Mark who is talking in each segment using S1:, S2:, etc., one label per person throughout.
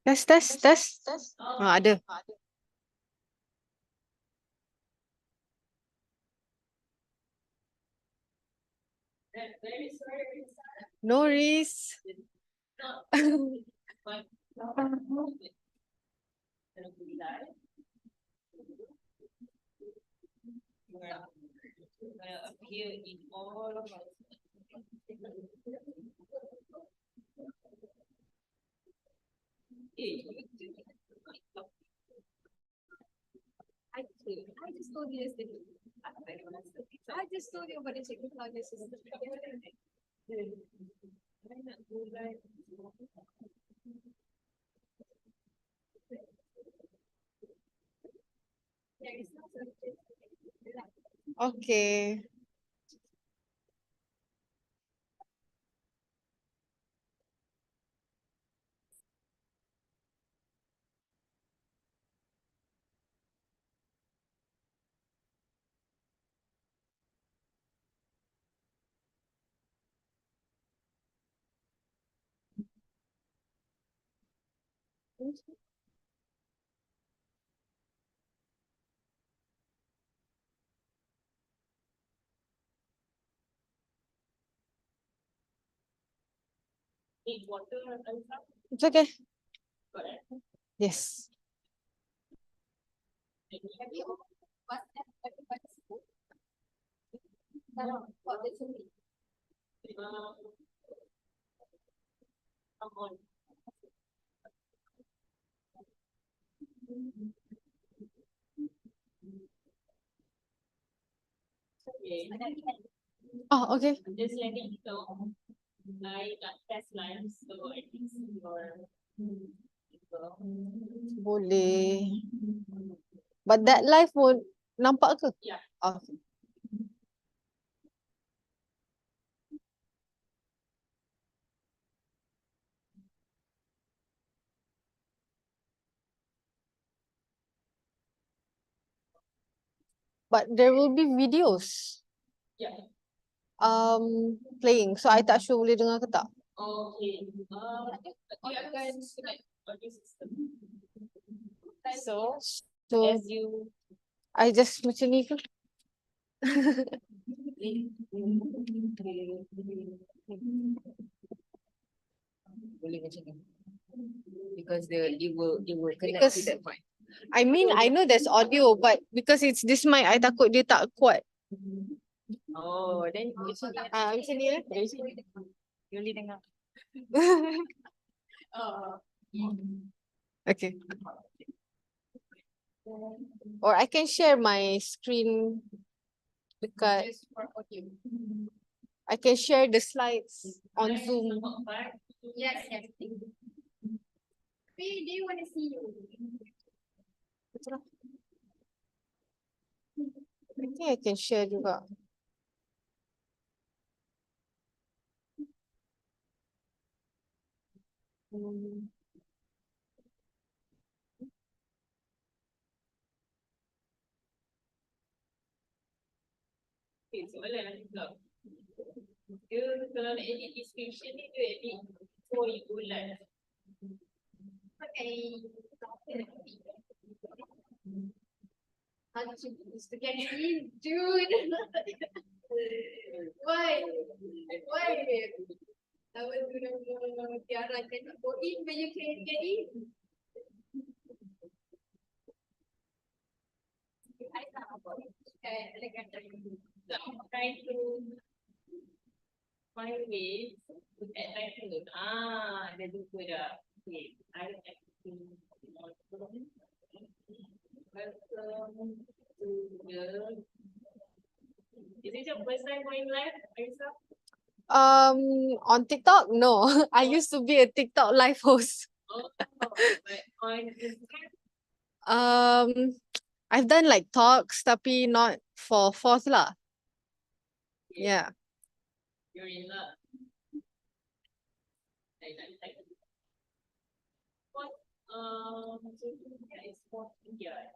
S1: Test. Ada. No worries.
S2: I just told you yesterday. I just told you about the chicken nuggets.
S1: Okay. It's okay. Yes. Oh, okay.
S2: Just letting you know, I got test lines, so I think your
S1: Boleh. But that live pun nampak ke?
S2: Yeah.
S1: Okay. But there will be videos.
S2: Yeah.
S1: Playing. So I tak sure boleh dengar ke tak.
S2: Okay. You akan select audio system.
S1: So
S2: As you
S1: I just macam ni ke?
S3: Boleh macam ni. Because it will connect
S1: Because
S3: to that mic.
S1: I mean I know there's audio but because it's this mic I takut dia tak kuat.
S3: Oh, then macam ni.
S1: Macam ni eh.
S3: You boleh dengar.
S1: Okay. Or I can share my screen dekat.
S2: just for audio.
S1: I can share the slides on Zoom.
S2: Yes. They want to see you.
S1: I think I can share juga.
S2: Okay, soalan lagi pula. Dia kalau nak edit description ni, dia edit before you go live. Pakai how to use the camera, dude. Why? I was gonna Tiara cannot go in, but you can get in. I'm trying to find ways to add lighter. Ada dua dah. Okay, I don't actually welcome to the. Is it your first time going live, Arisa?
S1: On TikTok, no. I used to be a TikTok live host.
S2: Oh, but on Instagram?
S1: I've done like talks tapi not for fourth lah. Yeah.
S2: You're in love. Like. What? So it's for India.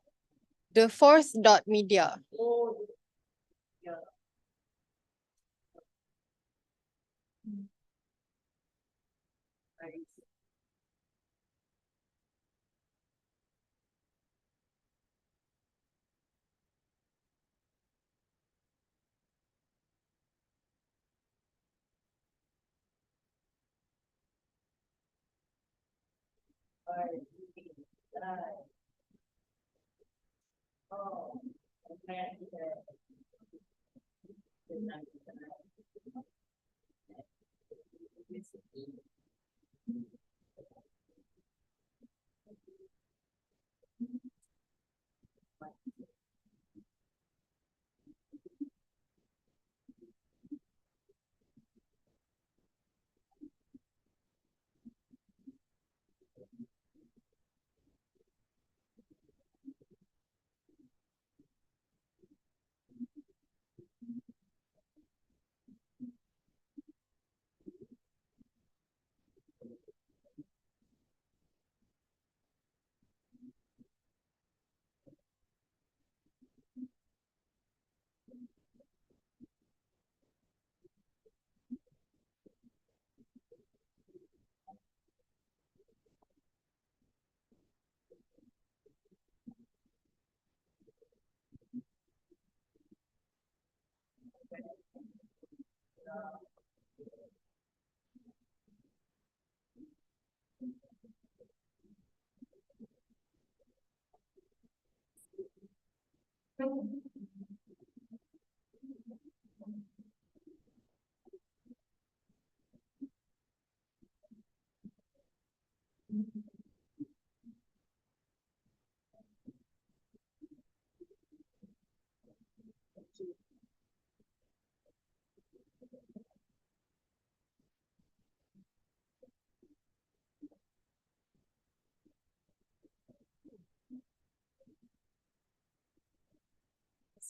S1: The fourth dot media.
S2: Oh, yeah.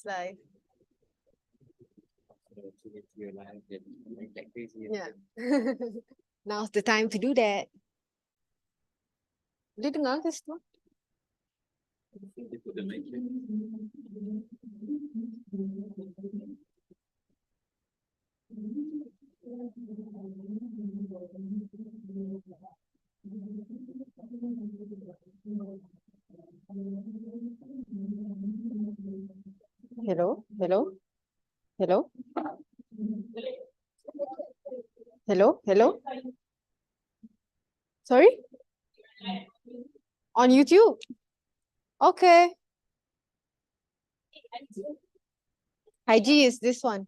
S1: It's like, yeah. Now's the time to do that. Boleh dengar ke situ? Hello? Hello? Hello? Hello? Hello? Sorry? On YouTube? Okay. IG is this one.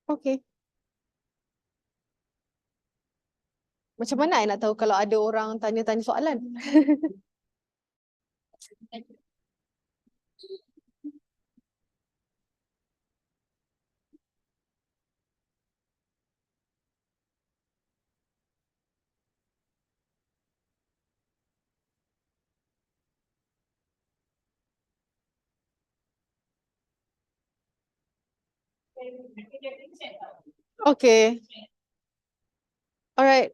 S1: Okay. Macam mana I nak tahu kalau ada orang tanya-tanya soalan? Okay. All right.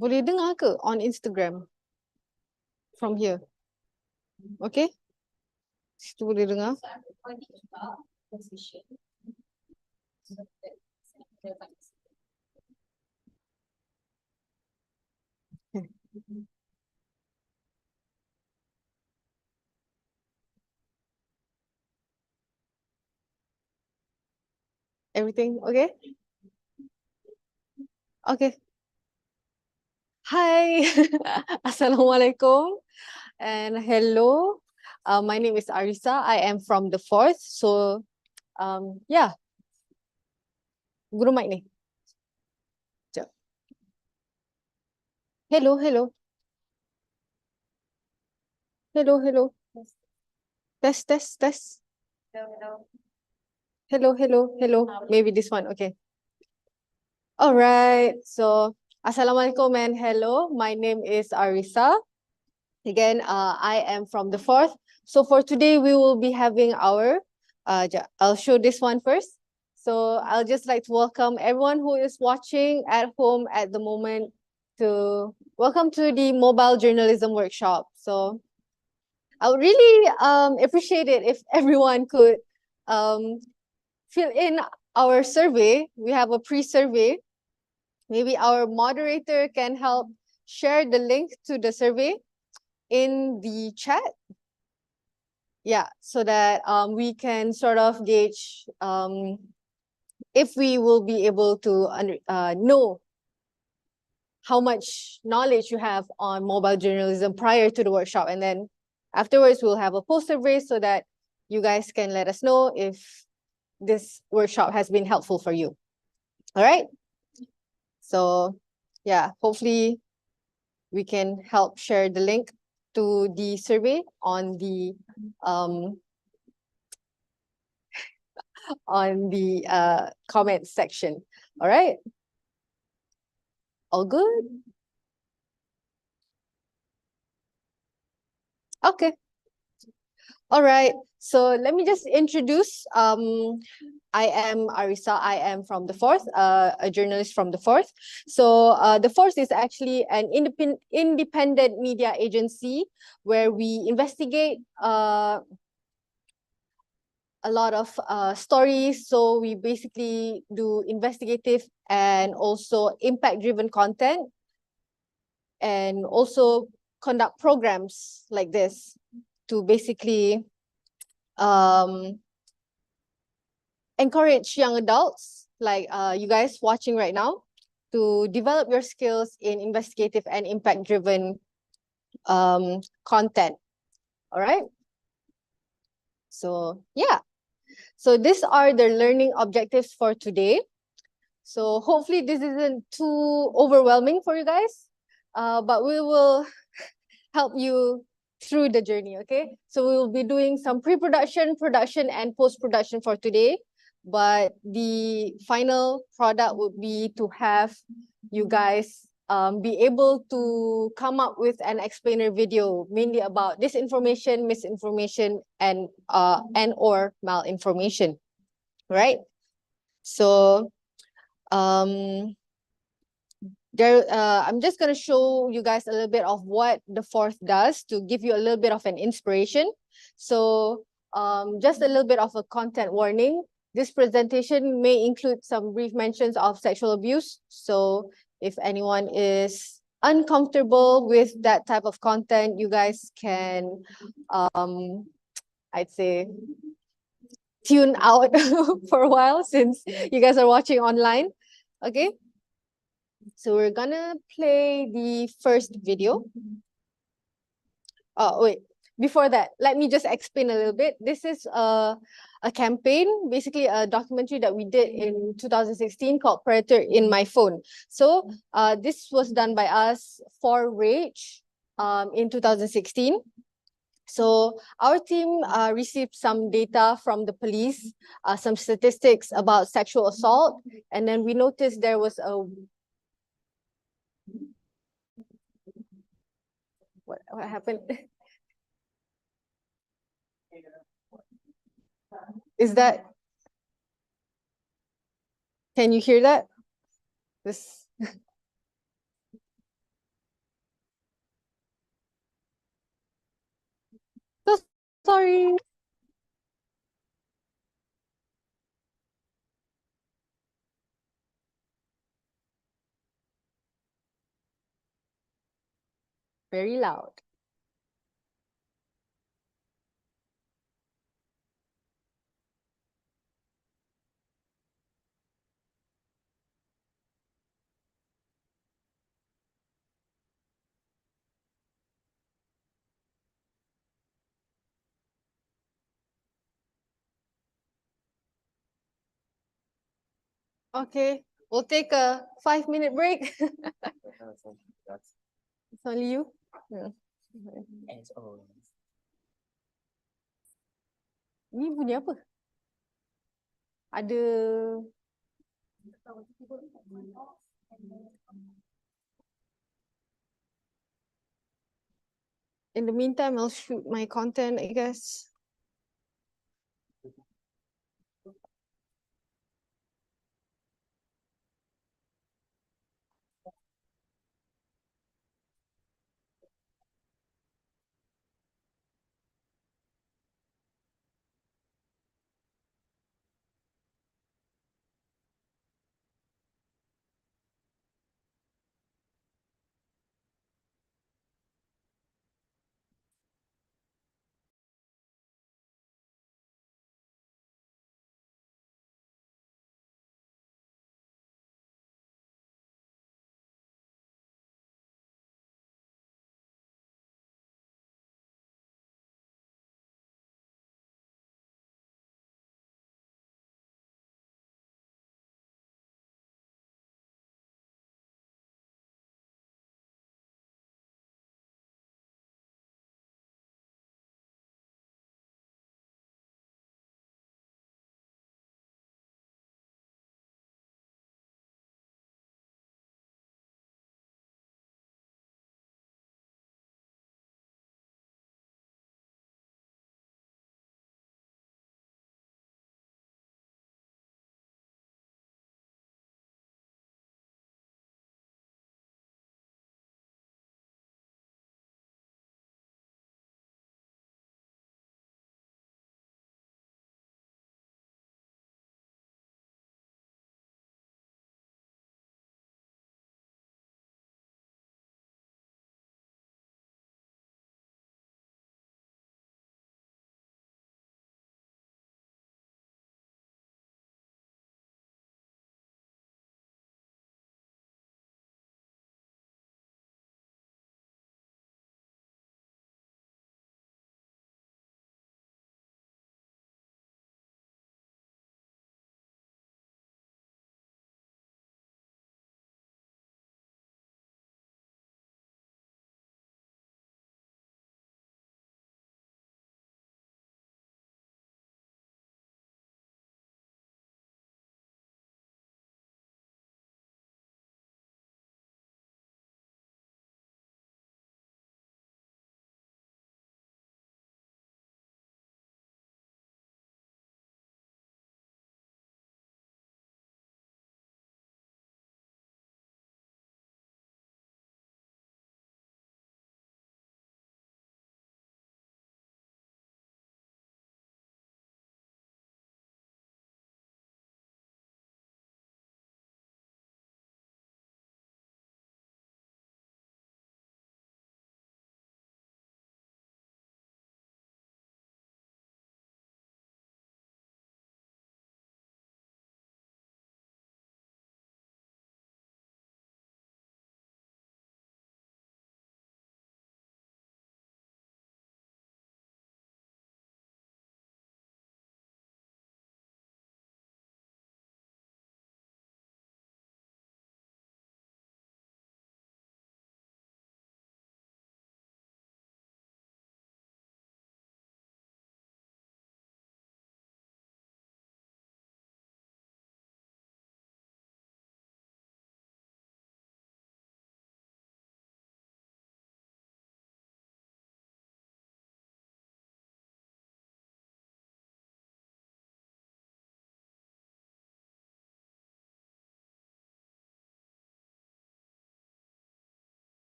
S1: Boleh dengar ke on Instagram from here? Okay? Situ boleh dengar. Everything okay? Okay. Hi. Assalamualaikum and hello. My name is Arisa. I am from the fourth. So, yeah. Guru mic ni. Sekejap. Hello, hello. Hello, hello. Test, test, test. Hello, hello, hello. Maybe this one. Okay. All right. So, Assalamualaikum and hello. My name is Arisa. Again, I am from the fourth. So for today, we will be having our, I'll show this one first. So I'll just like to welcome everyone who is watching at home at the moment to welcome to the mobile journalism workshop. So I would really appreciate it if everyone could fill in our survey. We have a pre-survey. Maybe our moderator can help share the link to the survey in the chat. Yeah, so that we can sort of gauge if we will be able to know how much knowledge you have on mobile journalism prior to the workshop. And then afterwards, we'll have a post survey so that you guys can let us know if this workshop has been helpful for you. All right. So yeah, hopefully we can help share the link to the survey on the comment section. All right. All good? Okay. All right. So let me just introduce. I am Arisa. I am from the Fourth, a journalist from the Fourth. So the Fourth is actually an independent media agency where we investigate a lot of stories. So we basically do investigative and also impact-driven content, and also conduct programs like this to basically encourage young adults like you guys watching right now to develop your skills in investigative and impact-driven content. All right. So yeah. So these are the learning objectives for today. So hopefully this isn't too overwhelming for you guys, but we will help you through the journey, okay? So we will be doing some pre-production, production, and post-production for today. But the final product would be to have you guys be able to come up with an explainer video mainly about disinformation, misinformation, and or malinformation, right? So I'm just going to show you guys a little bit of what the Fourth does to give you a little bit of an inspiration. So just a little bit of a content warning. This presentation may include some brief mentions of sexual abuse. So if anyone is uncomfortable with that type of content, you guys can, I'd say, tune out for a while since you guys are watching online. Okay. So we're gonna play the first video. Oh, wait. Before that, let me just explain a little bit. This is a campaign, basically a documentary that we did in 2016 called Predator in My Phone. So this was done by us for Rage in 2016. So our team received some data from the police, some statistics about sexual assault, and then we noticed there was a what happened? Is that, can you hear that? This. So sorry. Very loud. Okay, we'll take a 5-minute break. It's only you? Yeah. Ni bunyi apa? Ada. In the meantime, I'll shoot my content, I guess.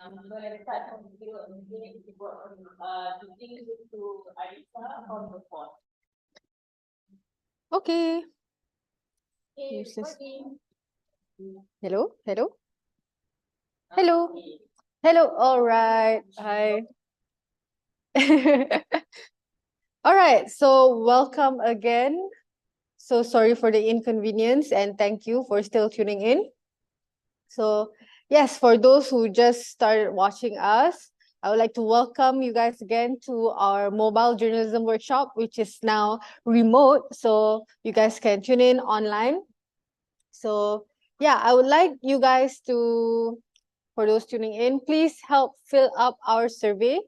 S2: Boleh start from video mungkin kita buat meeting to Arisa from the phone.
S1: Okay.
S2: Okay,
S1: Yes, yes.
S2: recording.
S1: Hello, hello, hello, hello. All right. Hi. All right. So welcome again. So sorry for the inconvenience and thank you for still tuning in. So yes, for those who just started watching us, I would like to welcome you guys again to our mobile journalism workshop, which is now remote. So you guys can tune in online. So yeah, I would like you guys to, for those tuning in, please help fill up our survey,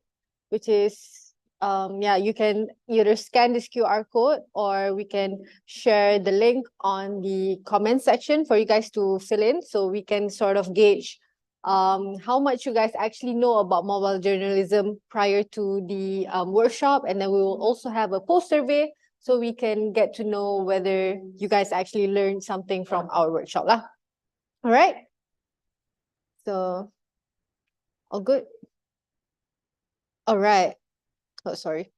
S1: which is yeah, you can either scan this QR code or we can share the link on the comment section for you guys to fill in so we can sort of gauge how much you guys actually know about mobile journalism prior to the workshop. And then we will also have a post survey so we can get to know whether you guys actually learned something from our workshop lah. All right. So, all good. All right. Oh, sorry.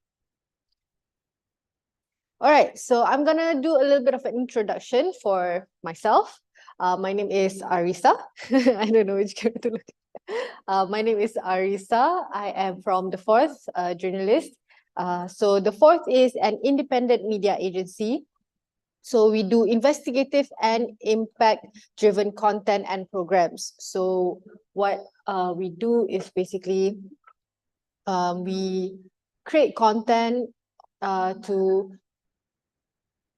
S1: All right, so I'm gonna do a little bit of an introduction for myself. My name is Arisa. I don't know which camera to look at. My name is Arisa. I am from the Fourth Journalist. So the Fourth is an independent media agency. So we do investigative and impact-driven content and programs. So what we do is basically we create content to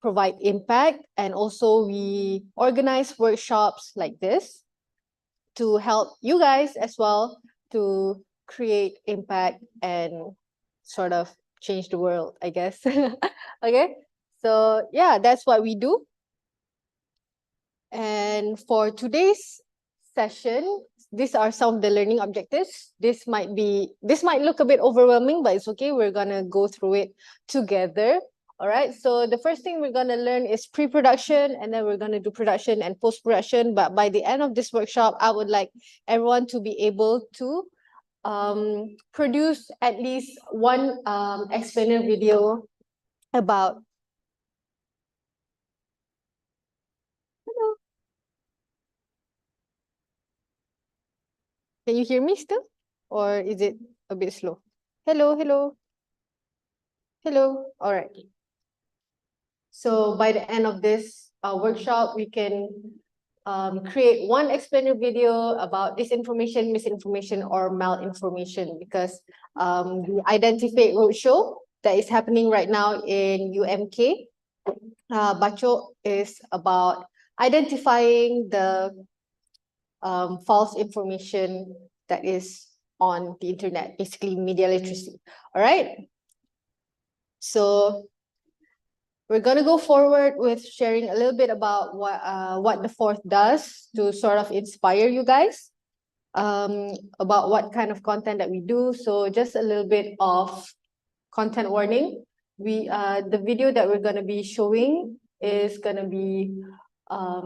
S1: provide impact, and also we organize workshops like this to help you guys as well to create impact and sort of change the world, I guess. Okay, so yeah, that's what we do. And for today's session, these are some of the learning objectives. This might look a bit overwhelming, but it's okay. We're gonna go through it together. All right, so the first thing we're gonna learn is pre-production, and then we're gonna do production and post-production. But by the end of this workshop, I would like everyone to be able to produce at least one explainer video about. Hello. Can you hear me still? Or is it a bit slow? Hello, hello, hello. All right. So by the end of this workshop, we can create one explainer video about disinformation, misinformation, or malinformation, because the IdentiFake Roadshow that is happening right now in UMK, Bachok, is about identifying the false information that is on the internet, basically media literacy. All right. So we're gonna go forward with sharing a little bit about what the Fourth does to sort of inspire you guys about what kind of content that we do. So just a little bit of content warning. The video that we're gonna be showing is gonna be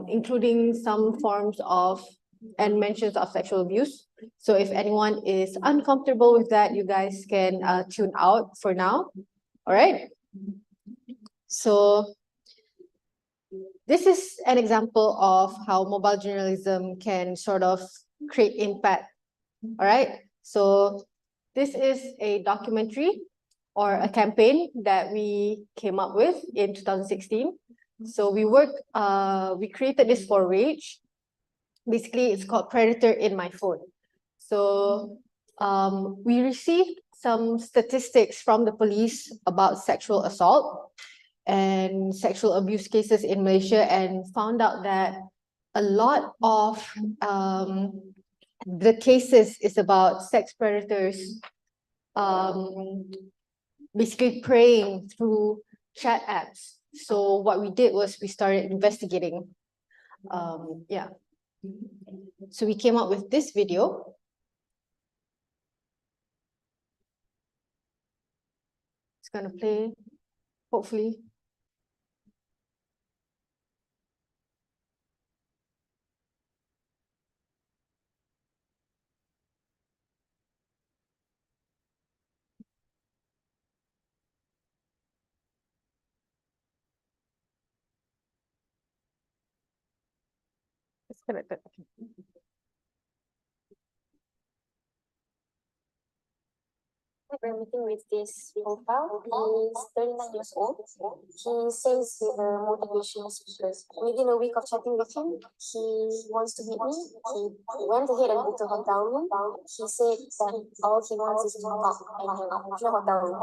S1: including some forms of and mentions of sexual abuse. So if anyone is uncomfortable with that, you guys can tune out for now. All right. So this is an example of how mobile journalism can sort of create impact. All right. So this is a documentary or a campaign that we came up with in 2016. So we created this for Rage. Basically, it's called Predator in My Phone. So we received some statistics from the police about sexual assault and sexual abuse cases in Malaysia, and found out that a lot of the cases is about sex predators basically preying through chat apps. So what we did was we started investigating. Yeah. So we came up with this video. It's gonna play, hopefully. Connected.
S4: We're meeting with this profile. He's 39 years old. He says he's a motivational speaker. Within a week of chatting with him, he wants to meet me. He went ahead and booked a hotel room. He said that all he wants is to talk and hang out. No hotel room.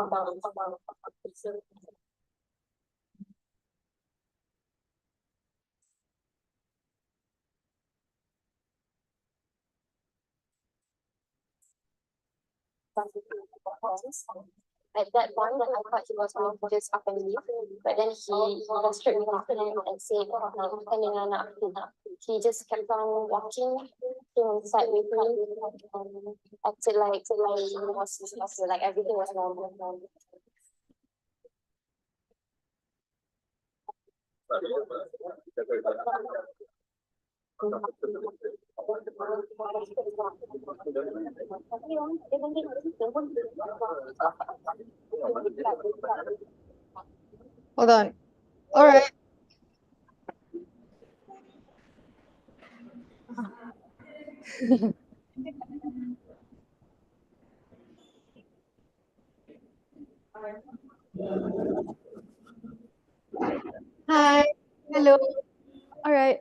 S4: At that point, I thought he was going to just up and leave, but then he got straight with his plan and said, he just kept on walking, came inside with me, acted like he was his sister, like everything was normal.
S1: Hold on. All right. Hi. Hello. All right.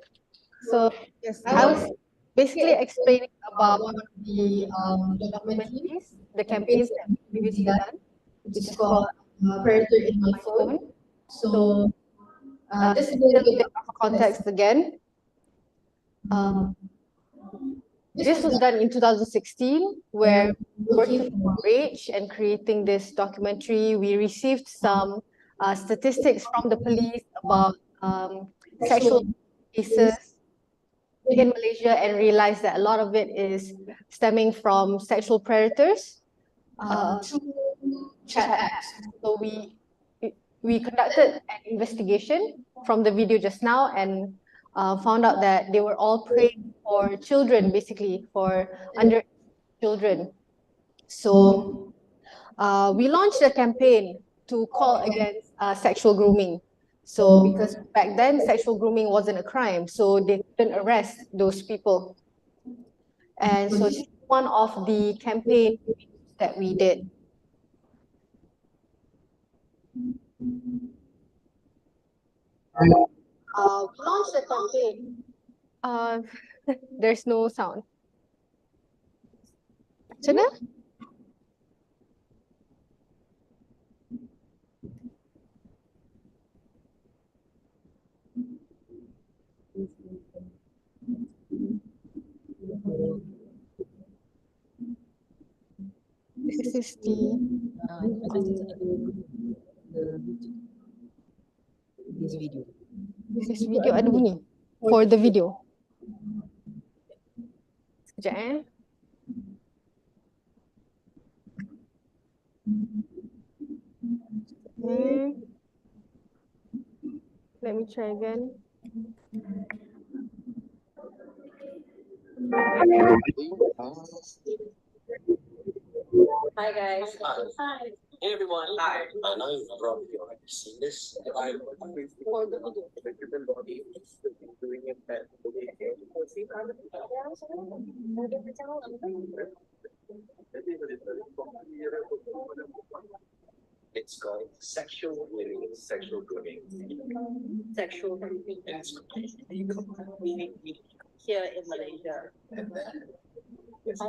S1: So
S3: Yes.
S1: I was basically explaining about one of the documentaries, the campaigns that we previously done, which is called Predator in My Phone. So just a little bit of context again. This was done in 2016, where working for Rage and creating this documentary, we received some statistics from the police about sexual cases in Malaysia and realized that a lot of it is stemming from sexual predators through chat apps. So we conducted an investigation from the video just now and found out that they were all preying for children, basically for under children. So we launched a campaign to call against sexual grooming. So because back then sexual grooming wasn't a crime, so they couldn't arrest those people. And so this is one of the campaign that we did. We launched the campaign. There's no sound. Macam mana? This is the
S3: This video.
S1: this video ada bunyi for the video. Sekejap Let me try again.
S4: Hi guys.
S5: Hi. Hey everyone. Hi. I know you've probably already seen this. I'm
S4: For the video.
S5: It's called sexual grooming. Sexual grooming.
S4: Sexual grooming
S5: And it's completely legal.
S4: here in Malaysia.
S5: It's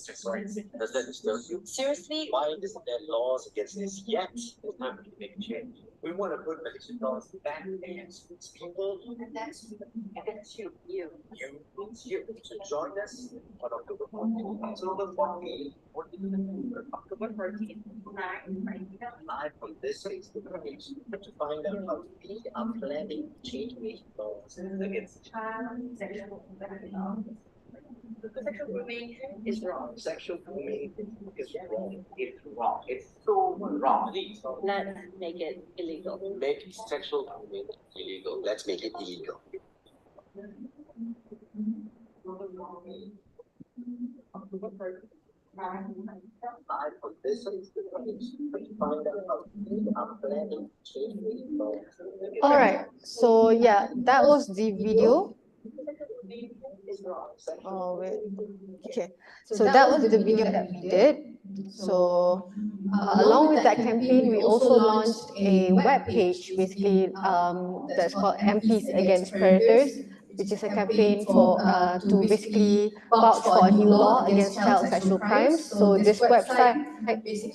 S5: just right. Does that disturb you?
S4: Seriously?
S5: Why isn't there laws against this yet? It's time to make a change. We want to put Malaysian laws back against these people.
S4: And that's you.
S5: You to join us on October 14th. October 14th.
S4: October 14th.
S5: Live from this Facebook page to find out how we are planning to change Malaysian laws against
S4: Sexual grooming is wrong.
S5: sexual grooming is wrong. It's wrong. It's so wrong. Please
S4: Let's make it illegal.
S5: make sexual grooming illegal. Let's make it illegal. Live from this Facebook page to find out how we are planning to change Malaysian laws against
S1: All right, so yeah, that was the video. Oh, wait. Okay, so that was the video that we did. So along with that campaign, we also launched a web page, basically that's called MPs Against Predators, which is a campaign for to basically vouch for a new law against child sexual crimes. So this website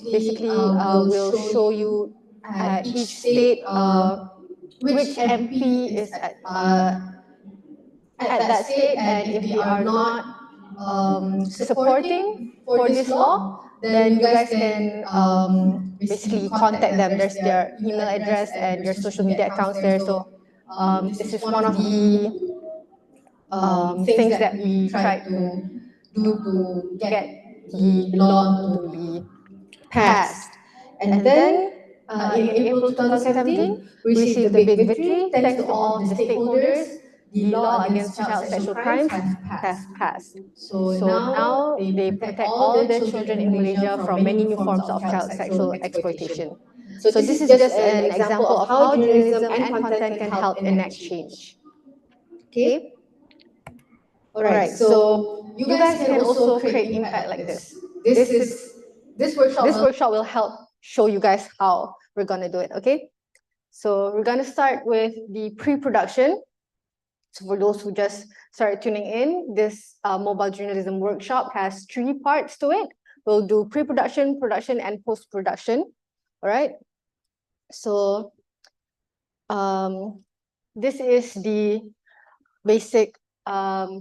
S1: basically will show you at each state which MP is at that state, and if they are not supporting for this law, then you guys can basically contact them. There's their email address and their social media accounts there. So this is one of the things that we tried to do to get the law to be passed. And then in April 2017, we received a big victory. Thanks to all of the stakeholders, the law against child sexual crimes has passed. So now they protect all the children in Malaysia from many new forms of child sexual exploitation. So this is just an example of how journalism and content can help enact change. Okay? All right, so you guys can also create impact like this. This workshop will help show you guys how we're gonna do it, okay? So we're gonna start with the pre-production. So for those who just started tuning in, this mobile journalism workshop has 3 parts to it. We'll do pre-production, production, and post-production, all right? So this is the basic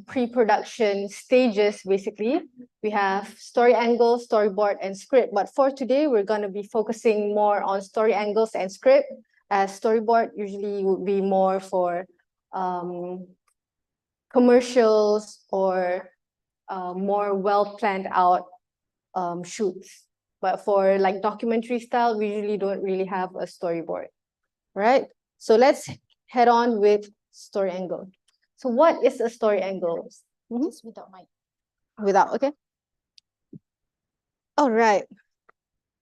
S1: pre-production stages. Basically, we have story angle, storyboard, and script. But for today, we're going to be focusing more on story angles and script, as storyboard usually would be more for commercials or more well planned out shoots. But for like documentary style, we usually don't really have a storyboard, right? So let's head on with story angle. So what is a story angle?
S4: Just without mic.
S1: Without, okay. All right.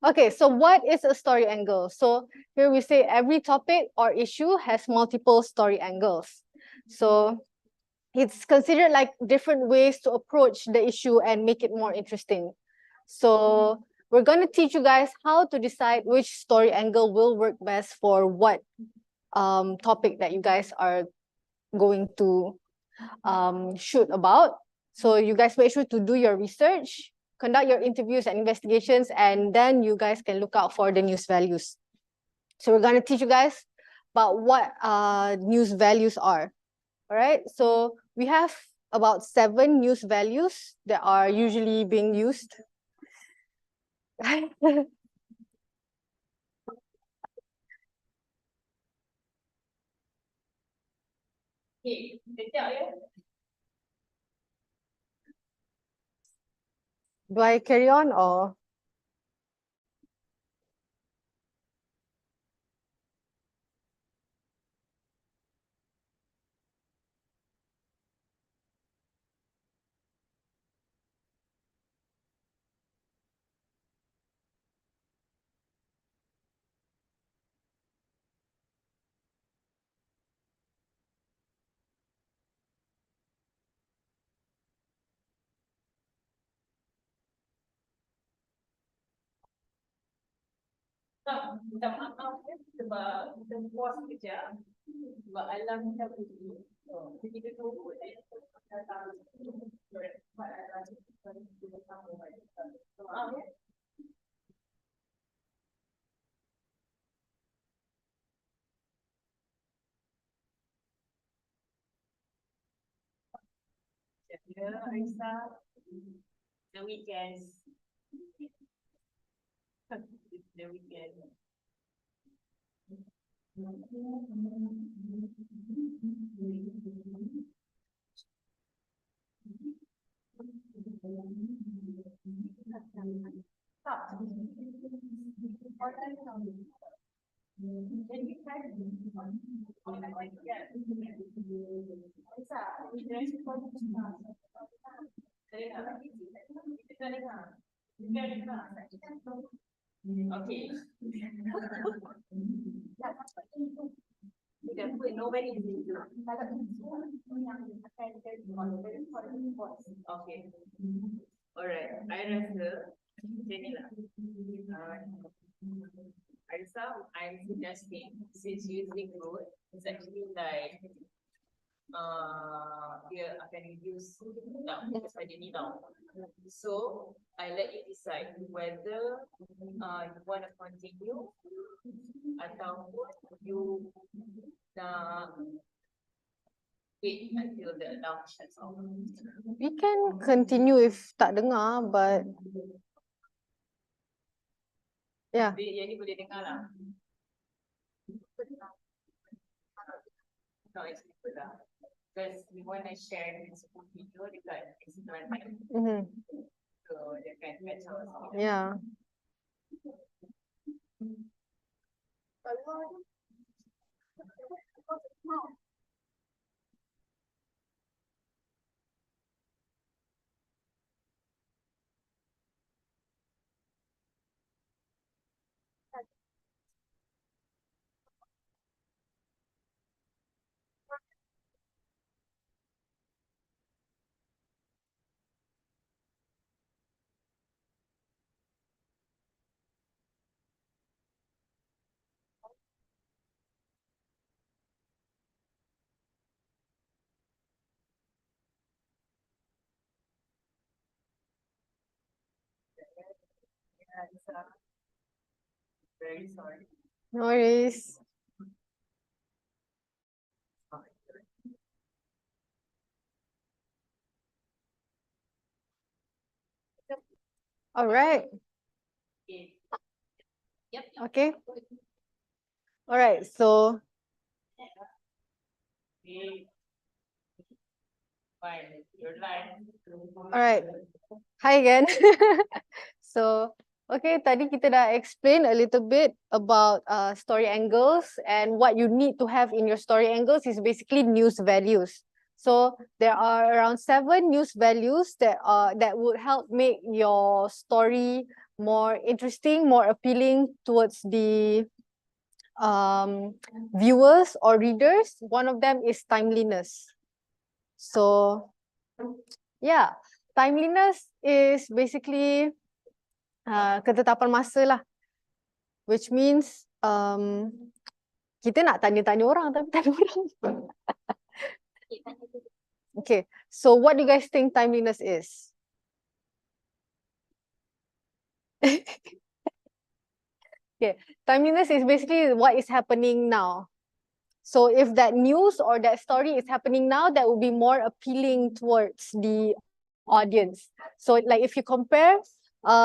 S1: Okay, so what is a story angle? So here we say every topic or issue has multiple story angles. So it's considered like different ways to approach the issue and make it more interesting. So we're going to teach you guys how to decide which story angle will work best for what topic that you guys are going to shoot about. So you guys make sure to do your research, conduct your interviews and investigations, and then you guys can look out for the news values. So we're going to teach you guys about what news values are. All right, so we have about 7 news values that are usually being used.
S2: Okay, sekejap ya.
S1: Do I carry on or?
S2: Minta maaf ya sebab kita puas sekejap sebab alam kita bunyi. Jadi kita tunggu datang. Maaf ya. Ya, Aisyah. The weekend. The weekend. Okay. can put nobody is in the okay. Alright, I rasa macam ni lah. I rasa I'm suggesting since using road it's actually like dia akan reduce down pada ni tau. So I let you decide whether you want to continue atau you nak wait until the alarm shuts off.
S1: We can continue if tak dengar, but yeah.
S2: Yang ni boleh dengar lah. No, it's good lah. Because we want to share this full video dekat Instagram. So they can catch us.
S1: Yeah.
S2: Very sorry.
S1: No worries. All right.
S2: Yep.
S1: Okay. All right. So
S2: Fine. Your line.
S1: all right. Hi again. So, okay, tadi kita dah explain a little bit about story angles, and what you need to have in your story angles is basically news values. So there are around 7 news values that would help make your story more interesting, more appealing towards the viewers or readers. One of them is timeliness. So yeah, timeliness is basically ketetapan masa lah, which means kita nak tanya-tanya orang tapi tak ada orang. Okay, so what do you guys think timeliness is? Okay, timeliness is basically what is happening now. So if that news or that story is happening now, that will be more appealing towards the audience. So like if you compare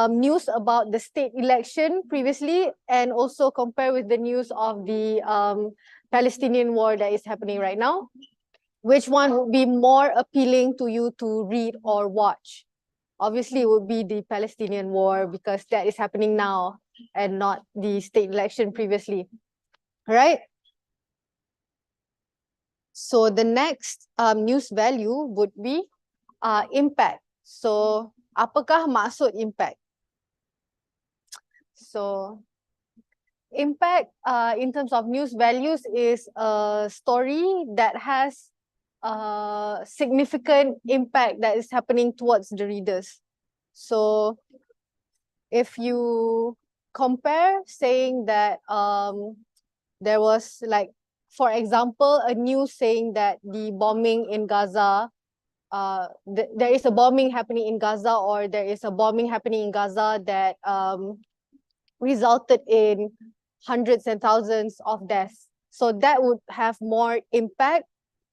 S1: news about the state election previously and also compare with the news of the Palestinian war that is happening right now, which one would be more appealing to you to read or watch? Obviously, it would be the Palestinian war because that is happening now and not the state election previously, right? So the next news value would be impact. So apakah maksud impact? So impact in terms of news values is a story that has significant impact that is happening towards the readers. So if you compare saying that there was, like, for example, a news saying that the bombing in Gaza, there is a bombing happening in Gaza, or there is a bombing happening in Gaza that resulted in hundreds and thousands of deaths. So that would have more impact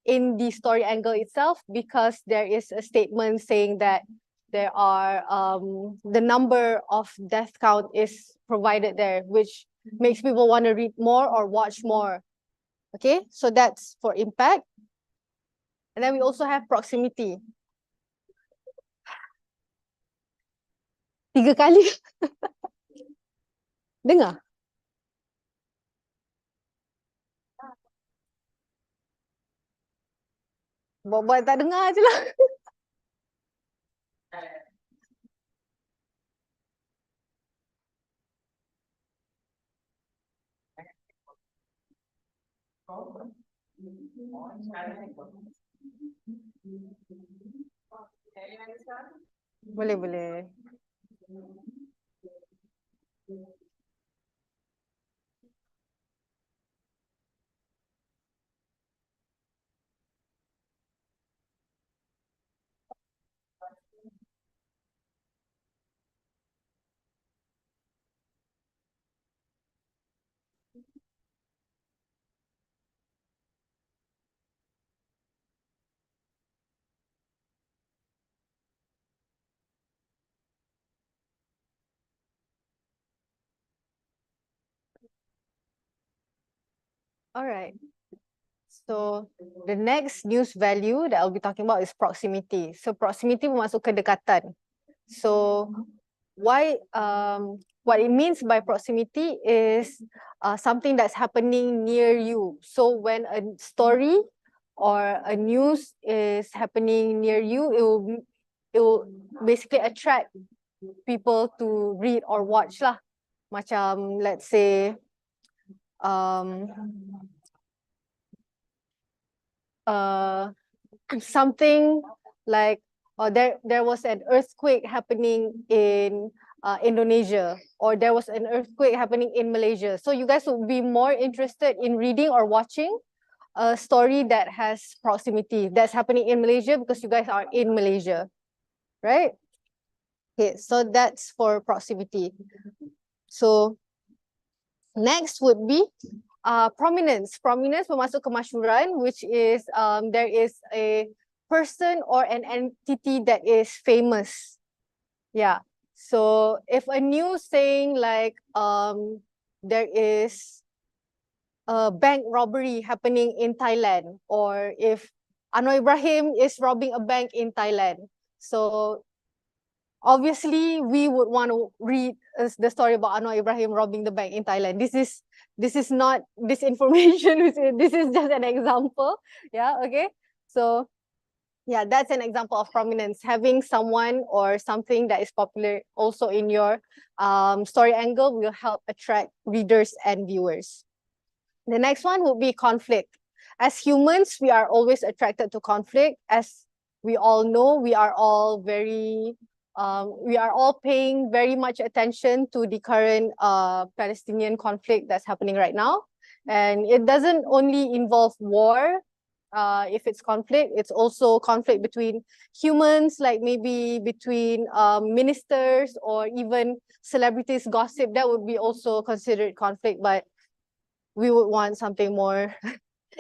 S1: in the story angle itself, because there is a statement saying that there are the number of death count is provided there, which makes people want to read more or watch more. Okay, so that's for impact. And then we also have proximity. 3 kali. Dengar? Buat-buat tak dengar je lah. Boleh, boleh. All right. So the next news value that I'll be talking about is proximity. So proximity bermaksud kedekatan. So what it means by proximity is something that's happening near you. So when a story or a news is happening near you, it will basically attract people to read or watch lah. Macam let's say um something like there was an earthquake happening in Indonesia, or there was an earthquake happening in Malaysia. So you guys will be more interested in reading or watching a story that has proximity that's happening in Malaysia because you guys are in Malaysia, right? Okay, so that's for proximity. So next would be prominence. Prominence bermaksud kemasyhuran, which is there is a person or an entity that is famous. Yeah. So if a news saying like there is a bank robbery happening in Thailand, or if Anwar Ibrahim is robbing a bank in Thailand, so obviously we would want to read the story about Anwar Ibrahim robbing the bank in Thailand. This is not disinformation. This is just an example. Yeah, okay. So yeah, that's an example of prominence. Having someone or something that is popular also in your story angle will help attract readers and viewers. The next one would be conflict. As humans, we are always attracted to conflict. As we all know, we are all paying very much attention to the current Palestinian conflict that's happening right now. And it doesn't only involve war. If it's conflict, it's also conflict between humans, like maybe between ministers or even celebrities gossip. That would be also considered conflict, but we would want something more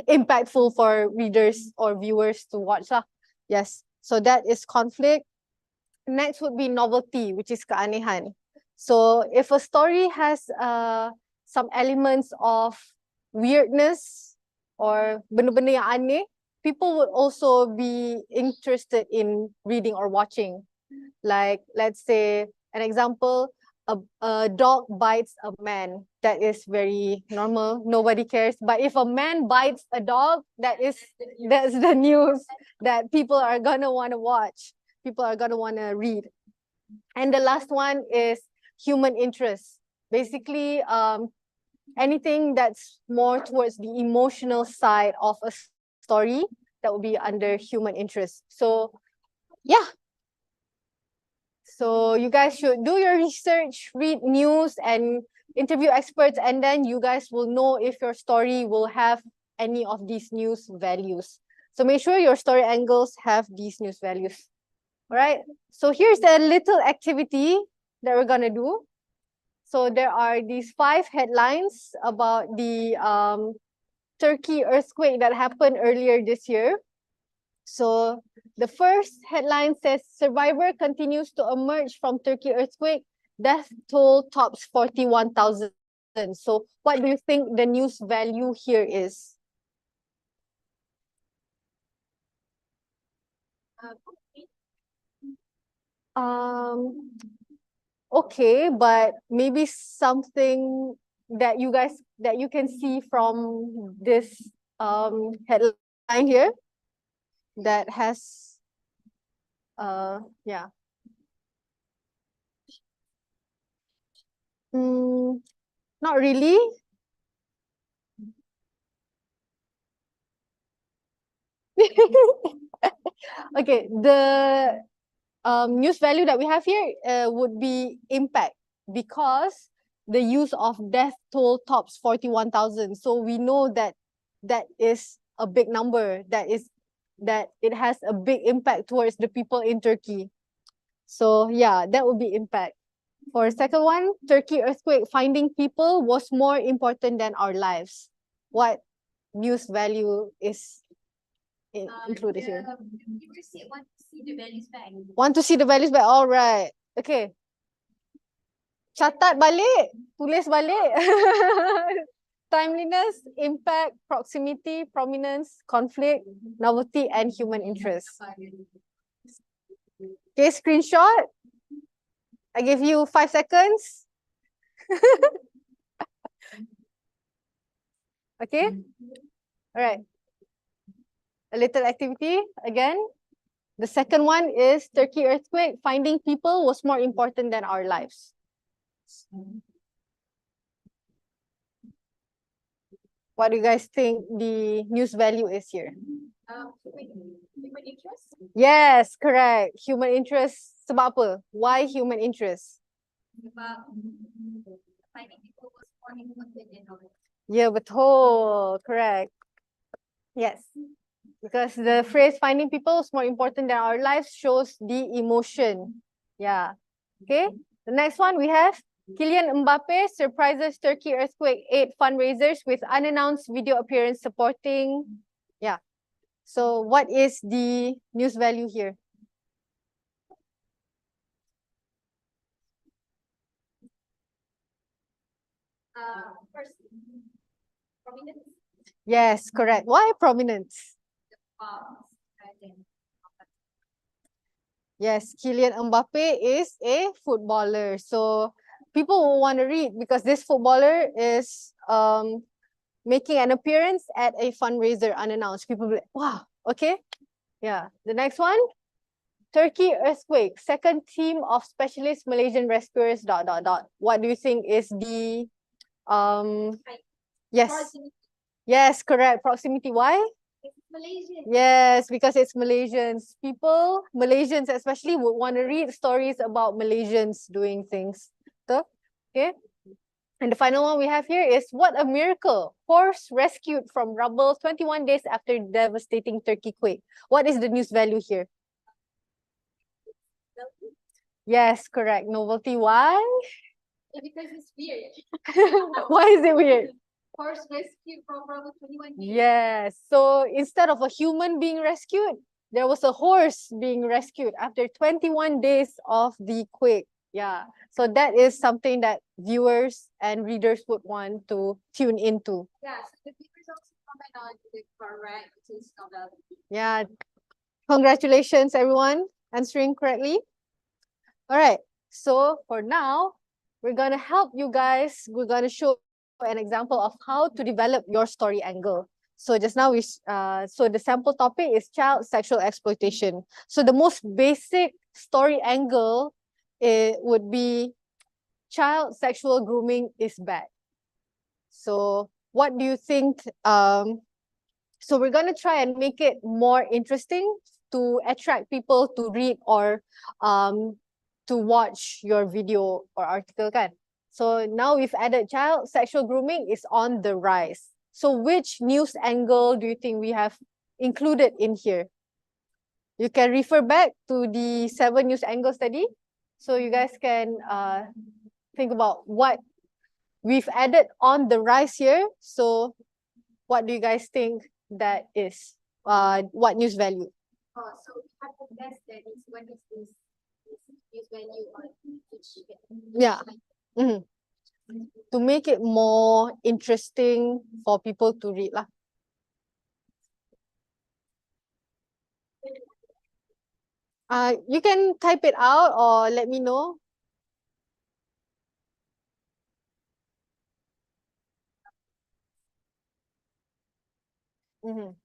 S1: impactful for readers or viewers to watch lah. Yes, so that is conflict. Next would be novelty, which is keanehan. So if a story has some elements of weirdness or benda-benda yang aneh, people would also be interested in reading or watching. Like, let's say an example, a dog bites a man. That is very normal. Nobody cares. But if a man bites a dog, that's the news that people are gonna want to watch. People are gonna want to read. And the last one is human interest. Basically, anything that's more towards the emotional side of a story, that would be under human interest. So yeah. So you guys should do your research, read news and interview experts, and then you guys will know if your story will have any of these news values. So make sure your story angles have these news values. All right. So here's a little activity that we're gonna do. So there are these 5 headlines about the Turkey earthquake that happened earlier this year. So the first headline says, survivor continues to emerge from Turkey earthquake, death toll tops 41,000. So what do you think the news value here is? Okay, but maybe something that you can see from this headline here that has yeah. Not really. Okay, the news value that we have here would be impact because the use of death toll tops 41,000. So we know that that is a big number. That it has a big impact towards the people in Turkey. So yeah, that would be impact. For second one, Turkey earthquake finding people was more important than our lives. What news value is included here?
S4: Want to see the values back.
S1: Want to see the values back? All right. Okay. Catat balik. Tulis balik. Timeliness, impact, proximity, prominence, conflict, novelty, and human interest. Okay, screenshot. I give you 5 seconds. Okay. All right. A little activity again. The second one is Turkey earthquake. Finding people was more important than our lives. What do you guys think the news value is here?
S4: Human interest.
S1: Yes, correct. Human interest. Sebab apa? Why human interest?
S4: About finding people was more important than our.
S1: Yeah, betul. Correct. Yes. Because the phrase finding people is more important than our lives shows the emotion. Yeah. Okay. The next one we have Kylian Mbappe surprises Turkey earthquake aid fundraisers with unannounced video appearance supporting. Yeah. So what is the news value here?
S4: First, prominence.
S1: Yes, correct. Why prominence?
S4: Then
S1: Yes, Kylian Mbappe is a footballer. So people will want to read because this footballer is making an appearance at a fundraiser unannounced. People will be like, wow, okay. Yeah. The next one. Turkey earthquake. Second team of specialist Malaysian rescuers. ... What do you think is the yes.
S4: proximity.
S1: Yes, correct. Proximity. Why?
S4: It's Malaysian.
S1: Yes, because it's Malaysians. People, Malaysians especially, would want to read stories about Malaysians doing things. So, okay. And the final one we have here is what a miracle. Horse rescued from rubble 21 days after devastating Turkey quake. What is the news value here? Yes, correct. Novelty. Why?
S4: Because it's weird.
S1: Why is it weird?
S4: Horse rescue from rubble 21 days.
S1: Yes. So instead of a human being rescued, there was a horse being rescued after 21 days of the quake. Yeah. So that is something that viewers and readers would want to tune into.
S4: Yeah, so the viewers also comment on the correct novelty.
S1: Yeah. Congratulations, everyone, answering correctly. All right. So for now, we're going to help you guys. We're going to show an example of how to develop your story angle. So just now, so the sample topic is child sexual exploitation. So the most basic story angle would be child sexual grooming is bad. So what do you think? So we're going to try and make it more interesting to attract people to read or to watch your video or article kan. So now we've added child sexual grooming is on the rise. So which news angle do you think we have included in here? You can refer back to the 7 news angle study. So you guys can think about what we've added on the rise here. So what do you guys think that is? What news value?
S4: Oh, so we have to guess that is what is this news value on each
S1: Yeah. Mhm. To make it more interesting for people to read lah. You can type it out or let me know. Mhm.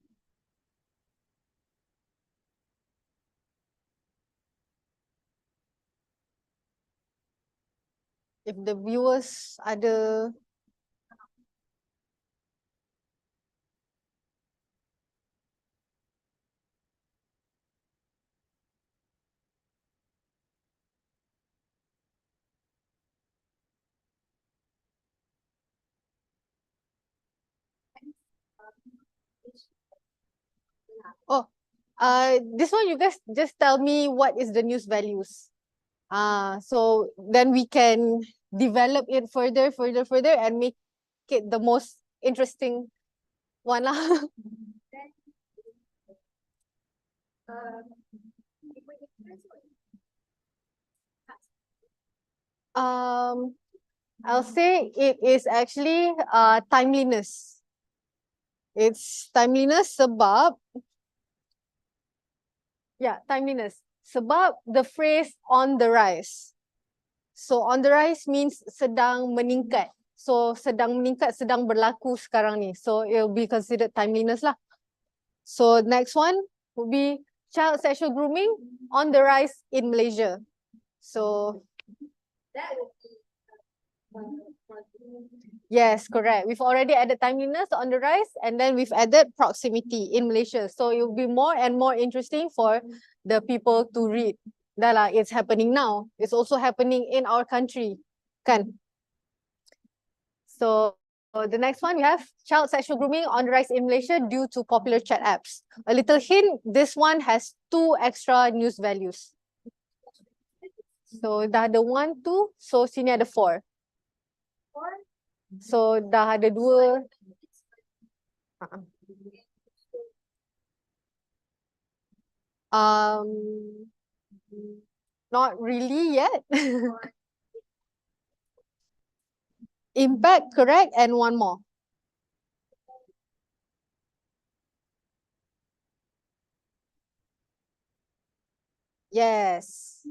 S1: If the viewers ada Oh, this one you guys just tell me what is the news values. So then we can develop it further and make it the most interesting one lah. Um, I'll say it is actually timeliness. It's timeliness sebab timeliness. Sebab the phrase on the rise. So on the rise means sedang meningkat. So sedang meningkat, sedang berlaku sekarang ni. So it will be considered timeliness lah. So next one would be child sexual grooming on the rise in Malaysia. So yes, correct. We've already added timeliness on the rise and then we've added proximity in Malaysia. So it will be more and more interesting for the people to read. Dah lah, it's happening now. It's also happening in our country. Kan? So the next one, we have child sexual grooming on the rise in Malaysia due to popular chat apps. A little hint, this one has 2 extra news values. So dah ada 1, 2, so sini ada 4. So dah ada 2. Not really yet. Impact, correct, and 1 more. Yes.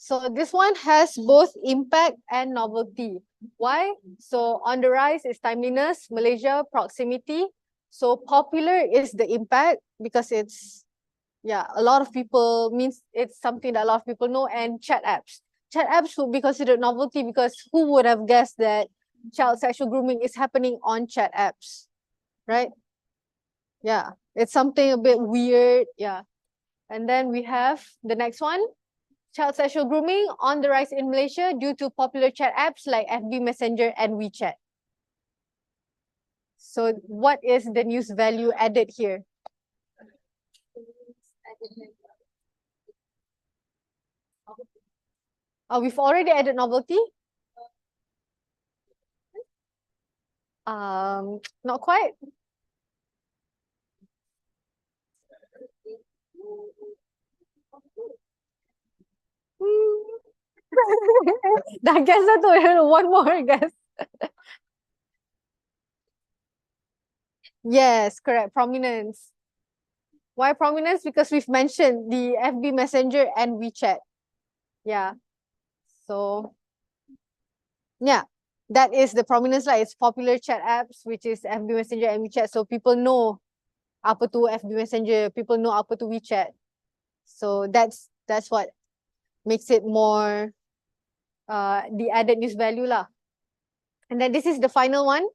S1: So this one has both impact and novelty. Why? So on the rise is timeliness, Malaysia, proximity. So popular is the impact because it's, a lot of people means it's something that a lot of people know, and chat apps. Chat apps would be considered novelty because who would have guessed that child sexual grooming is happening on chat apps, right? Yeah, it's something a bit weird, yeah. And then we have the next one. Child sexual grooming on the rise in Malaysia due to popular chat apps like FB Messenger and WeChat. So what is the news value added here? We've already added novelty. Not quite. Dah guess satu, one more guess. Yes, correct, prominence. Why prominence? Because we've mentioned the FB Messenger and WeChat. Yeah. So, yeah, that is the prominence lah. It's popular chat apps, which is FB Messenger and WeChat. So people know apa tu FB Messenger, people know apa tu WeChat. So that's what makes it more the added news value lah. And then this is the final one.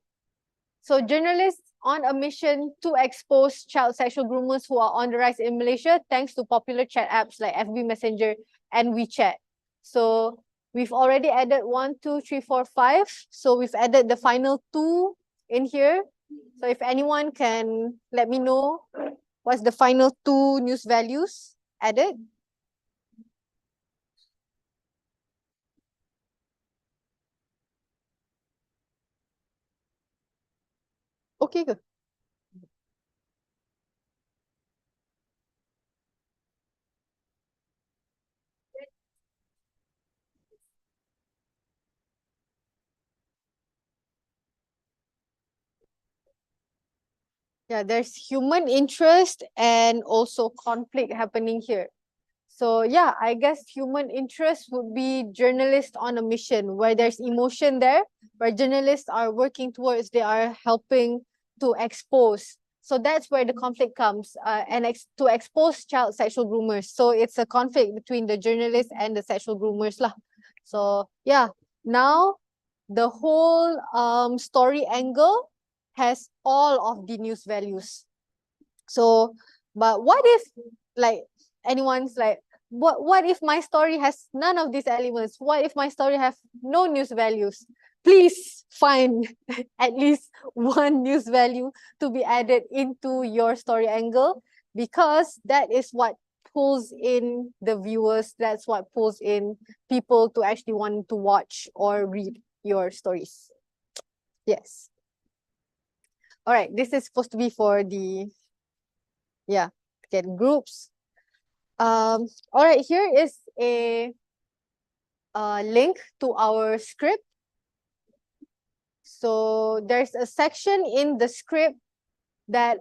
S1: So journalists on a mission to expose child sexual groomers who are on the rise in Malaysia thanks to popular chat apps like FB Messenger and WeChat. So we've already added 1, 2, 3, 4, 5. So we've added the final 2 in here. So if anyone can let me know what's the final 2 news values added. Okay ke? Yeah, there's human interest and also conflict happening here. So yeah, I guess human interest would be journalists on a mission where there's emotion there, where journalists are working towards, they are helping to expose. So that's where the conflict comes, to expose child sexual groomers. So it's a conflict between the journalists and the sexual groomers lah. So yeah, now the whole story angle has all of the news values. So, but what if like anyone's like, what if my story has none of these elements? What if my story have no news values? please find at least one news value to be added into your story angle, because that is what pulls in the viewers, that's what pulls in people to actually want to watch or read your stories. Yes. All right, this is supposed to be for the, yeah, get groups. All right, here is a link to our script. So there's a section in the script that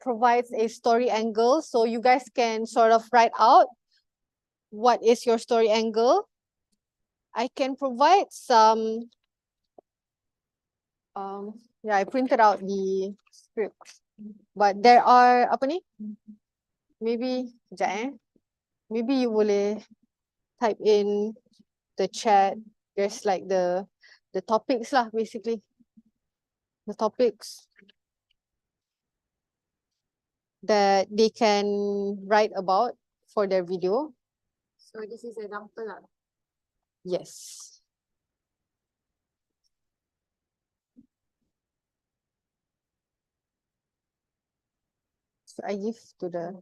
S1: provides a story angle. So you guys can sort of write out what is your story angle. I can provide some, yeah, I printed out the script. But there are, apa ni? Maybe, sekejap maybe you boleh type in the chat. There's like the topics lah, basically. The topics that they can write about for their video.
S4: So this is example lah.
S1: Yes. So I give to the,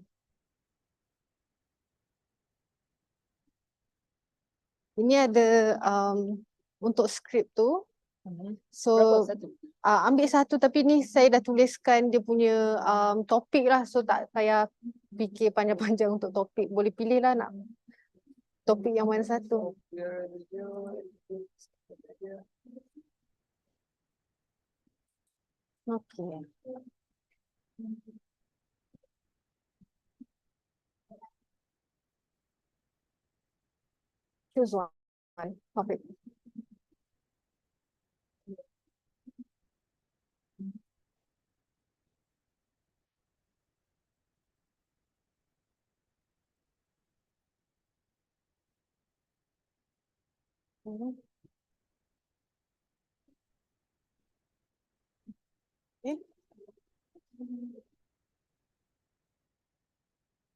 S1: ini ada untuk skrip tu. So ambil satu, tapi ni saya dah tuliskan dia punya topik lah. So tak payah fikir panjang-panjang untuk topik. Boleh pilih lah nak topik yang mana satu. Okay. Choose one topic. Okay.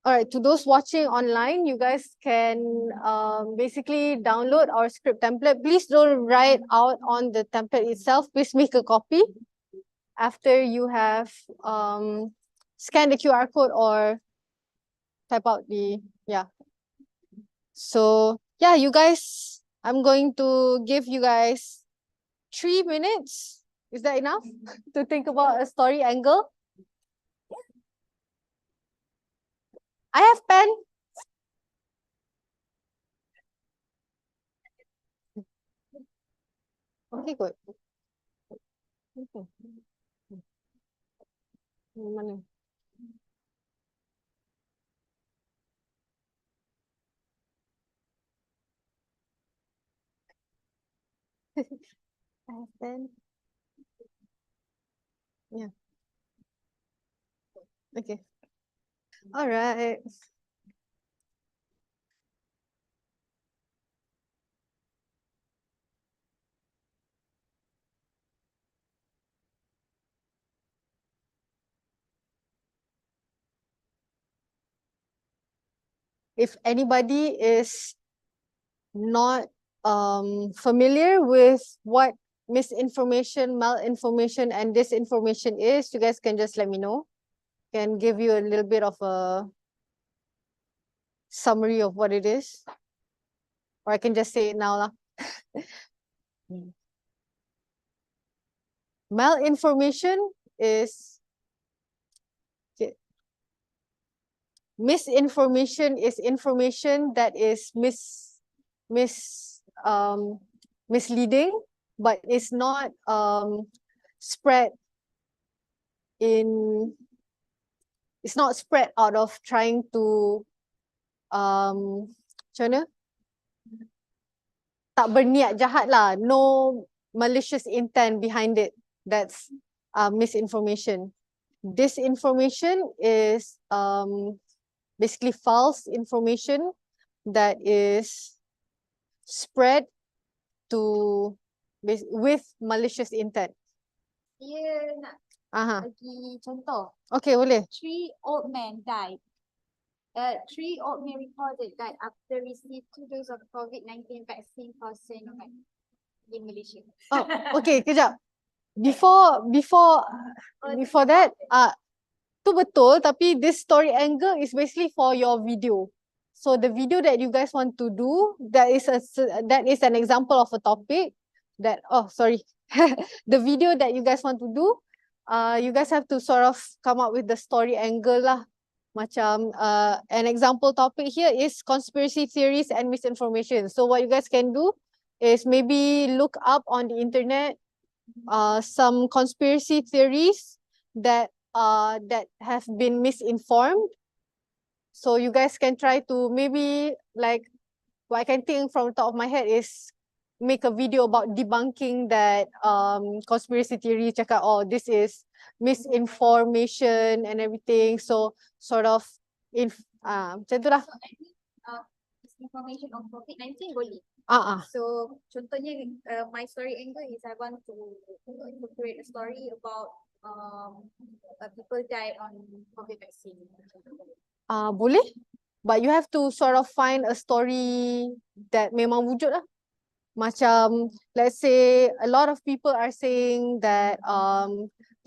S1: All right, to those watching online, you guys can basically download our script template. Please don't write out on the template itself. Please make a copy after you have scanned the QR code or type out the, yeah. So yeah, you guys, I'm going to give you guys 3 minutes. Is that enough to think about a story angle? I have pen. Okay, good. Okay. Mana? I have pen. Yeah. Okay. All right. If anybody is not familiar with what misinformation, malinformation, and disinformation is, you guys can just let me know. Can give you a little bit of a summary of what it is. Or I can just say it now lah. Malinformation is, okay. Misinformation is information that is misleading, but it's not spread in, it's not spread out of trying to macam mana? Tak berniat jahat lah, no malicious intent behind it. That's misinformation. Disinformation is basically false information that is spread to with malicious intent.
S6: Dia nak bagi contoh.
S1: Okay, boleh.
S6: 3 old men died. 3 old men reported that after receiving 2 doses of COVID-19 vaccine for Sinovac. in Malaysia.
S1: Oh, okay, kejap. Before that, tu betul, tapi this story angle is basically for your video. So the video that you guys want to do, that is an example of a topic that, oh, sorry. The video that you guys want to do, you guys have to sort of come up with the story angle lah. Macam an example topic here is conspiracy theories and misinformation. So what you guys can do is maybe look up on the internet some conspiracy theories that have been misinformed. So you guys can try to maybe, like, what I can think from the top of my head is make a video about debunking that conspiracy theory, cakap, oh, this is misinformation and everything. So sort of macam tu lah.
S6: So I think misinformation on COVID-19 boleh.
S1: Ah.
S6: So contohnya my story angle is I want to create a story about people died on COVID vaccine.
S1: Boleh, but you have to sort of find a story that memang wujud lah. Macam, let's say a lot of people are saying that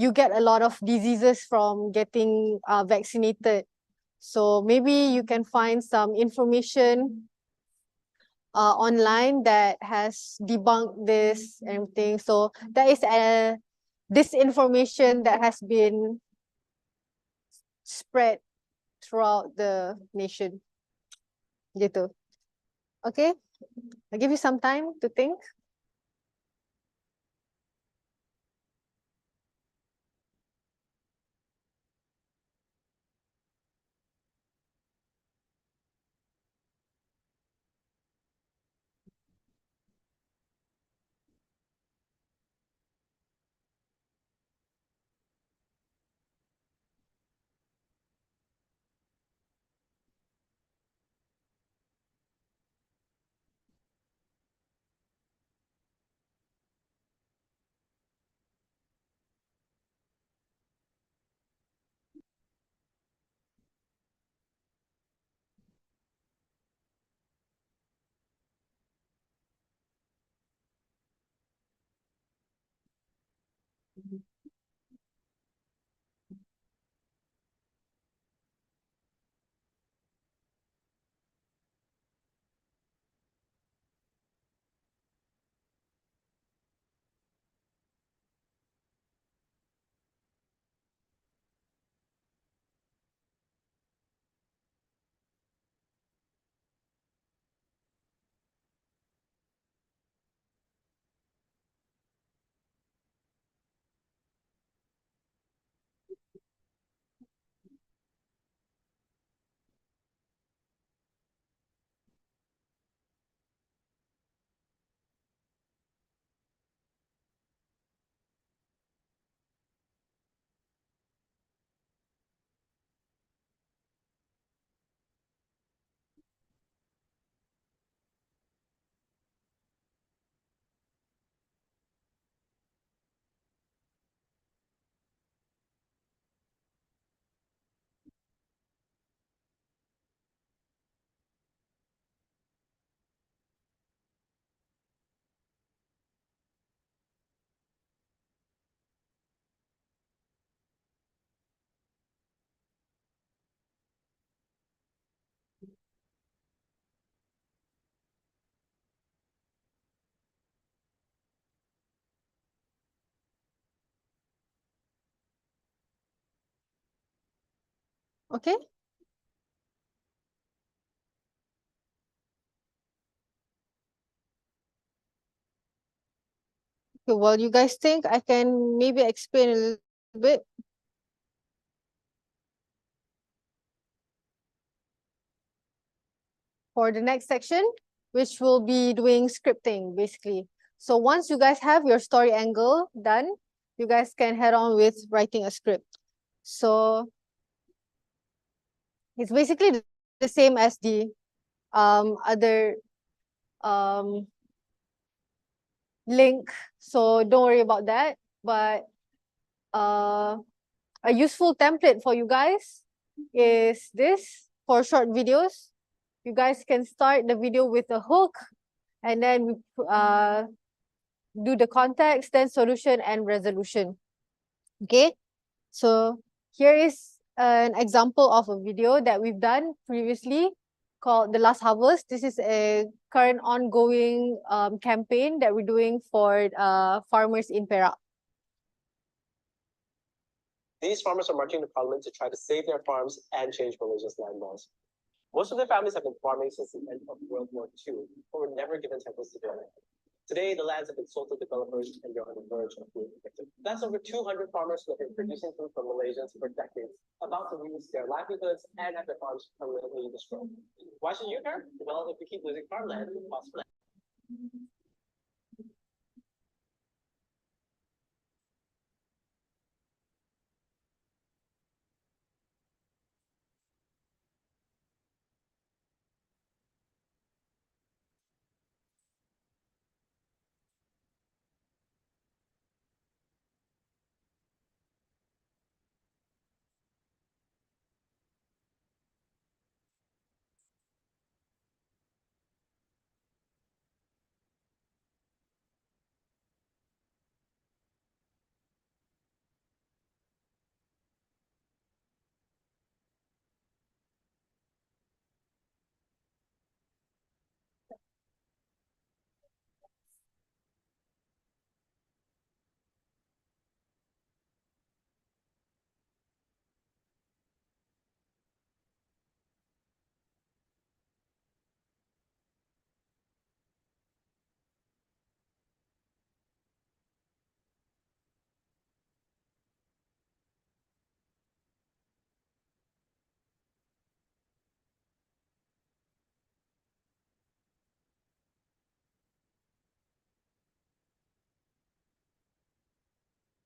S1: you get a lot of diseases from getting vaccinated. So maybe you can find some information online that has debunked this and everything. So that is a disinformation that has been spread throughout the nation. Gitu. Okay, I'll give you some time to think. Okay. Okay, well, you guys think I can maybe explain a little bit? For the next section, which will be doing scripting, basically. So once you guys have your story angle done, you guys can head on with writing a script. So it's basically the same as the other link. So don't worry about that. But a useful template for you guys is this for short videos. You guys can start the video with a hook, and then do the context, then solution and resolution. Okay, so here is an example of a video that we've done previously called The Last Harvest. This is a current ongoing campaign that we're doing for farmers in Perak.
S7: These farmers are marching to parliament to try to save their farms and change Malaysia's land laws. Most of their families have been farming since the end of World War II, but were never given titles to their land. Today, the lands have been sold to developers and they're on the verge of being evicted. That's over 200 farmers who have been producing food for Malaysians for decades, about to lose their livelihoods and have their farms permanently destroyed. Why should you care? Well, if we keep losing farmland, it costs land.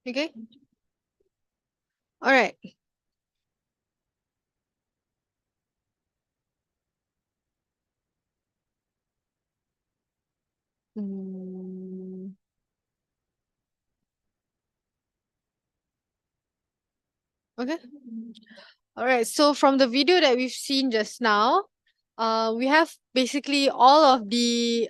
S1: Okay. All right. Okay. All right. So from the video that we've seen just now, we have basically all of the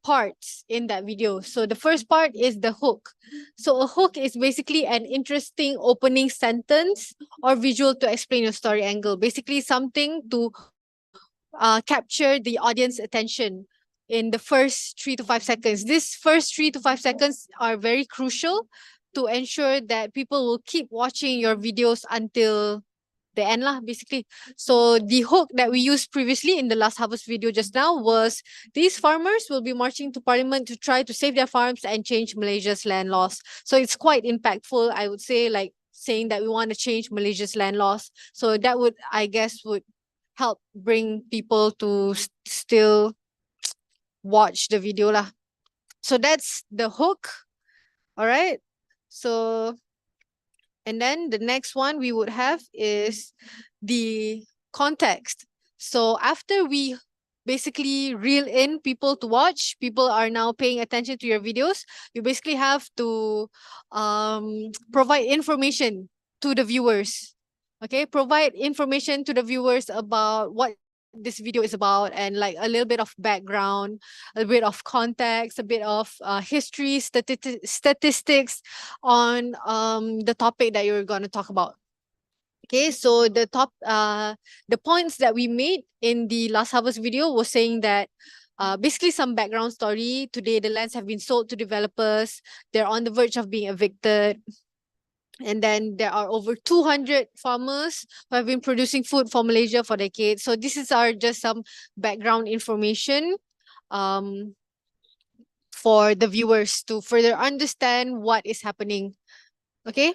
S1: parts in that video. So the first part is the hook. So a hook is basically an interesting opening sentence or visual to explain your story angle. Basically something to capture the audience attention in the first 3 to 5 seconds. These first 3 to 5 seconds are very crucial to ensure that people will keep watching your videos until the end lah, basically. So the hook that we used previously in the last harvest video just now was these farmers will be marching to parliament to try to save their farms and change Malaysia's land laws. So it's quite impactful, I would say, like saying that we want to change Malaysia's land laws. So that would, I guess, would help bring people to still watch the video lah. So that's the hook. All right. So, and then the next one we would have is the context. So after we basically reel in people to watch, people are now paying attention to your videos, you basically have to provide information to the viewers. Okay, provide information to the viewers about what this video is about and like a little bit of background, a bit of context, a bit of history, statistics on the topic that you're going to talk about. Okay, so the points that we made in the last harvest video was saying that basically some background story. Today, the lands have been sold to developers. They're on the verge of being evicted. And then there are over 200 farmers who have been producing food for Malaysia for decades. So this is just some background information for the viewers to further understand what is happening. Okay.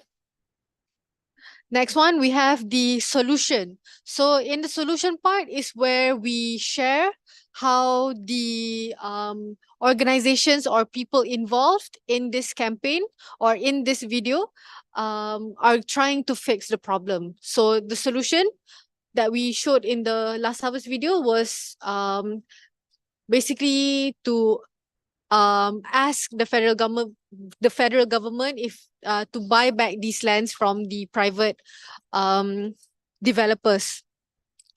S1: Next one, we have the solution. So in the solution part is where we share how the organizations or people involved in this campaign or in this video are trying to fix the problem. So the solution that we showed in the last harvest video was basically to ask the federal government if to buy back these lands from the private developers.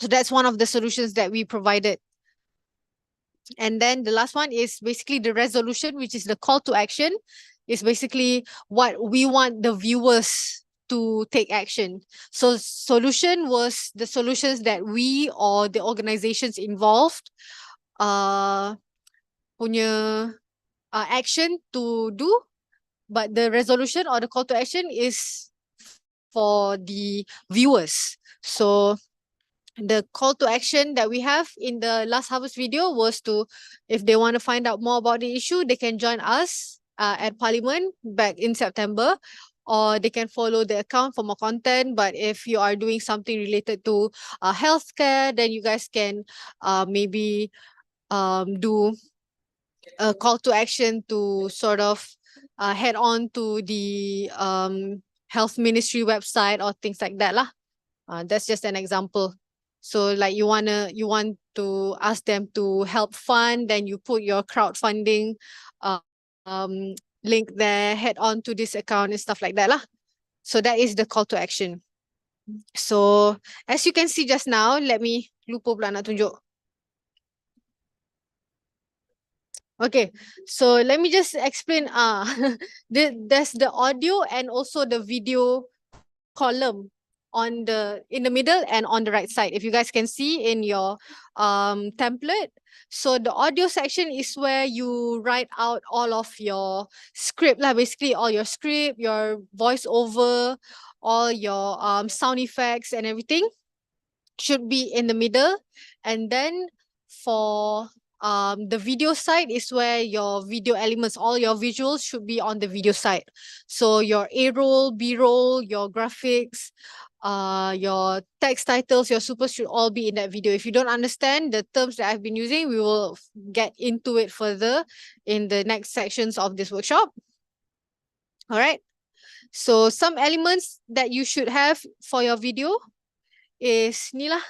S1: So that's one of the solutions that we provided. And then the last one is basically the resolution, which is the call to action. Is basically what we want the viewers to take action. So solution was the solutions that we or the organizations involved punya action to do, but the resolution or the call to action is for the viewers. So the call to action that we have in the last harvest video was to, if they want to find out more about the issue, they can join us at Parliament back in September, or they can follow the account for more content. But if you are doing something related to healthcare, then you guys can maybe do a call to action to sort of head on to the health ministry website or things like that lah. That's just an example. So like you want to ask them to help fund, then you put your crowdfunding link there, head on to this account and stuff like that lah. So that is the call to action. So as you can see just now, let me lupa pula nak tunjuk. Okay, so let me just explain. There's the audio and also the video column in the middle and on the right side. If you guys can see in your template. So the audio section is where you write out all of your script lah, basically all your script, your voiceover, all your sound effects and everything should be in the middle. And then for the video side is where your video elements, all your visuals should be on the video side. So your A-roll, B-roll, your graphics, your text titles, your supers should all be in that video. If you don't understand the terms that I've been using, we will get into it further in the next sections of this workshop. All right. So some elements that you should have for your video is ni lah.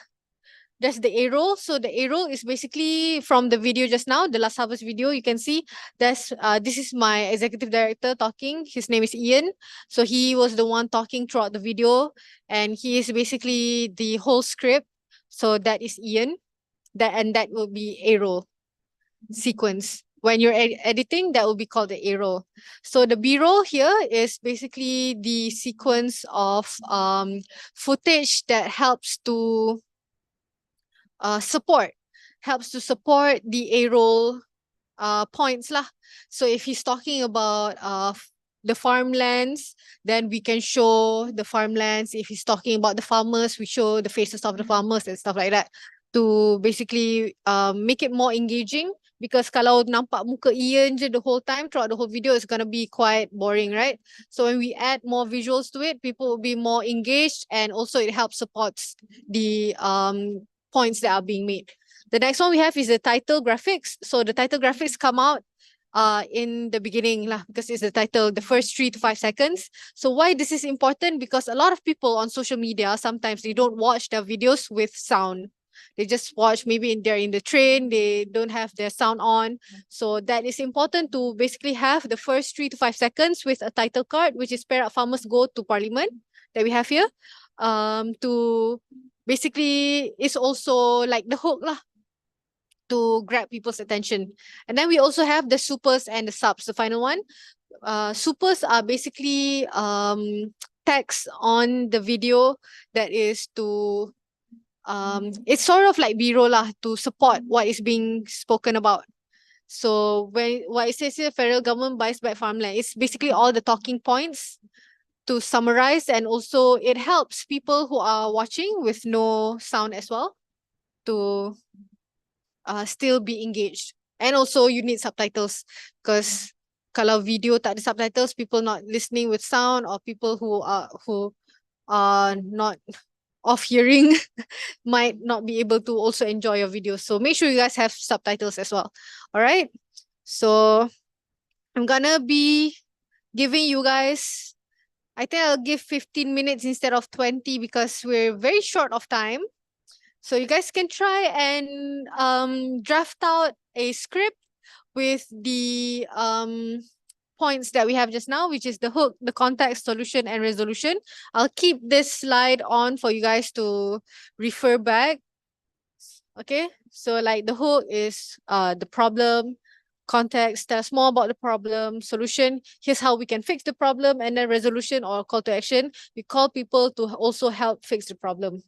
S1: That's the A-roll. So the A-roll is basically from the video just now, the last harvest video. You can see this is my executive director talking. His name is Ian. So he was the one talking throughout the video, and he is basically the whole script. So that is Ian. That will be A-roll sequence. When you're editing, that will be called the A-roll. So the B-roll here is basically the sequence of footage that helps to support the A-roll points lah. So if he's talking about the farmlands, then we can show the farmlands. If he's talking about the farmers, we show the faces of the farmers and stuff like that to basically make it more engaging. Because kalau nampak muka Ian je the whole time throughout the whole video, it's gonna be quite boring, right? So when we add more visuals to it, people will be more engaged, and also it helps supports the points that are being made. The next one we have is the title graphics. So the title graphics come out in the beginning lah, because it's the title, the first 3 to 5 seconds. So why this is important? Because a lot of people on social media, sometimes they don't watch their videos with sound. They just watch, maybe they're in the train, they don't have their sound on. So that is important to basically have the first 3 to 5 seconds with a title card, which is Perak Farmers Go to Parliament that we have here. To basically, it's also like the hook lah, to grab people's attention. And then we also have the supers and the subs, the final one. Supers are basically text on the video that is to it's sort of like B-roll lah, to support what is being spoken about. So what it says here, federal government buys back farmland, it's basically all the talking points to summarize, and also it helps people who are watching with no sound as well to still be engaged. And also you need subtitles, because kalau video tak ada subtitles, people not listening with sound, or people who are not of hearing might not be able to also enjoy your video. So make sure you guys have subtitles as well. All right. So I'm gonna be giving you guys, I think I'll give 15 minutes instead of 20, because we're very short of time. So you guys can try and draft out a script with the points that we have just now, which is the hook, the context, solution, and resolution. I'll keep this slide on for you guys to refer back. Okay, so like the hook is the problem, context, tell us more about the problem, solution, here's how we can fix the problem, and then resolution or call to action. We call people to also help fix the problem.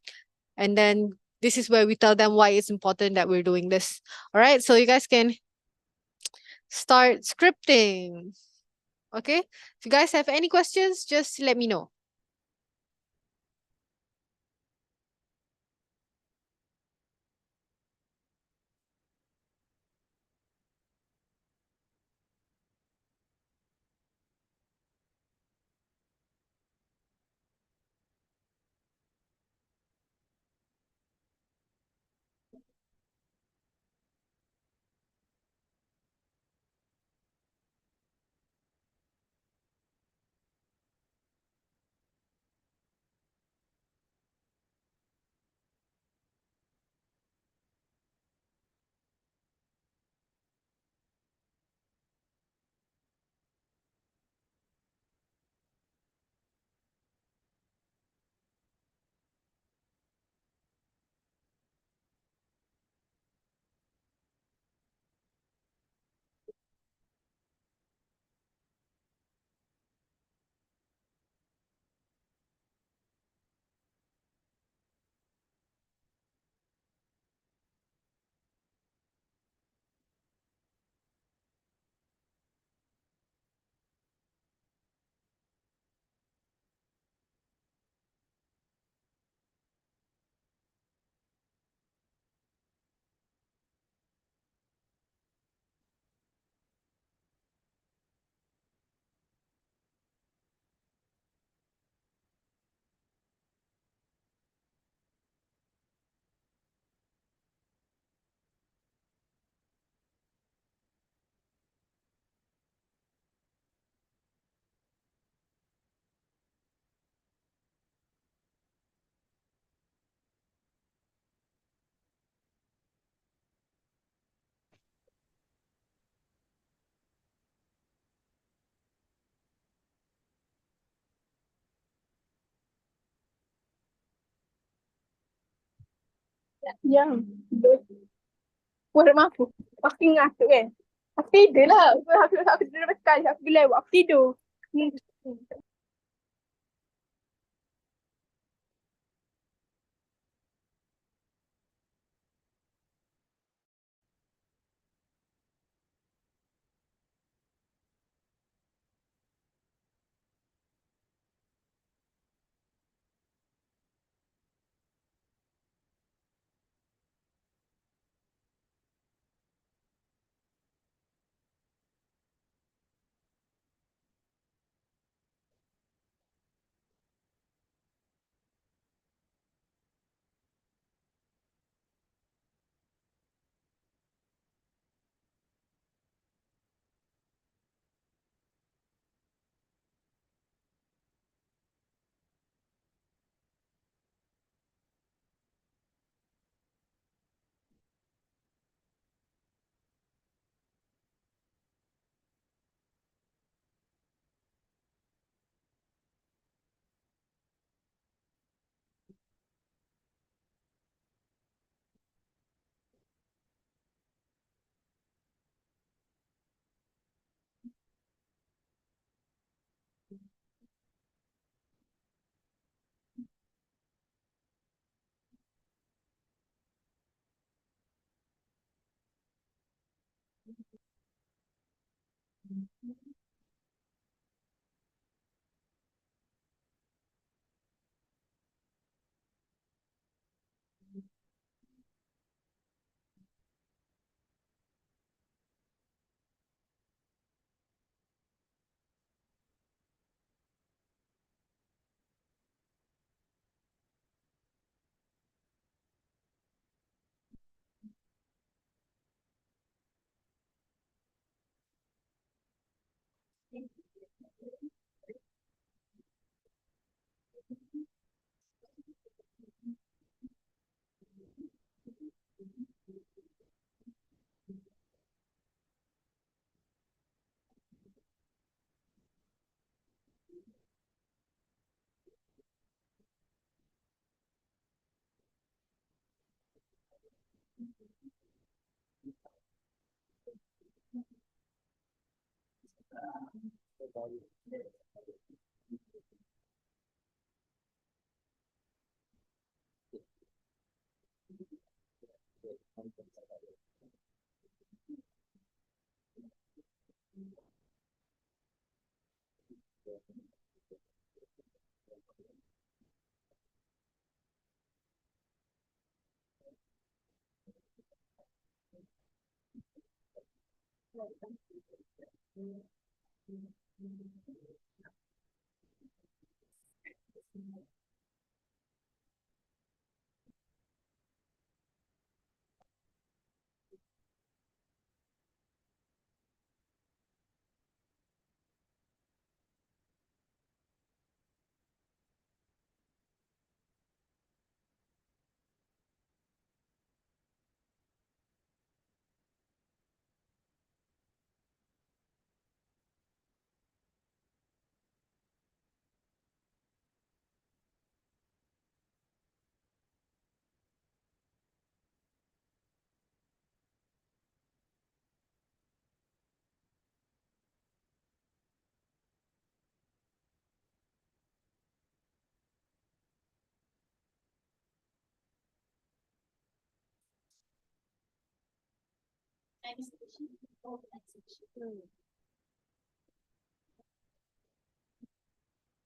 S1: And then this is where we tell them why it's important that we're doing this. All right, so you guys can start scripting. Okay, if you guys have any questions, just let me know.
S8: Yang buat rumah aku. Aku ngantuk kan. Aku tidur lah. Aku tidur sekali. Aku lewat. Aku tidur.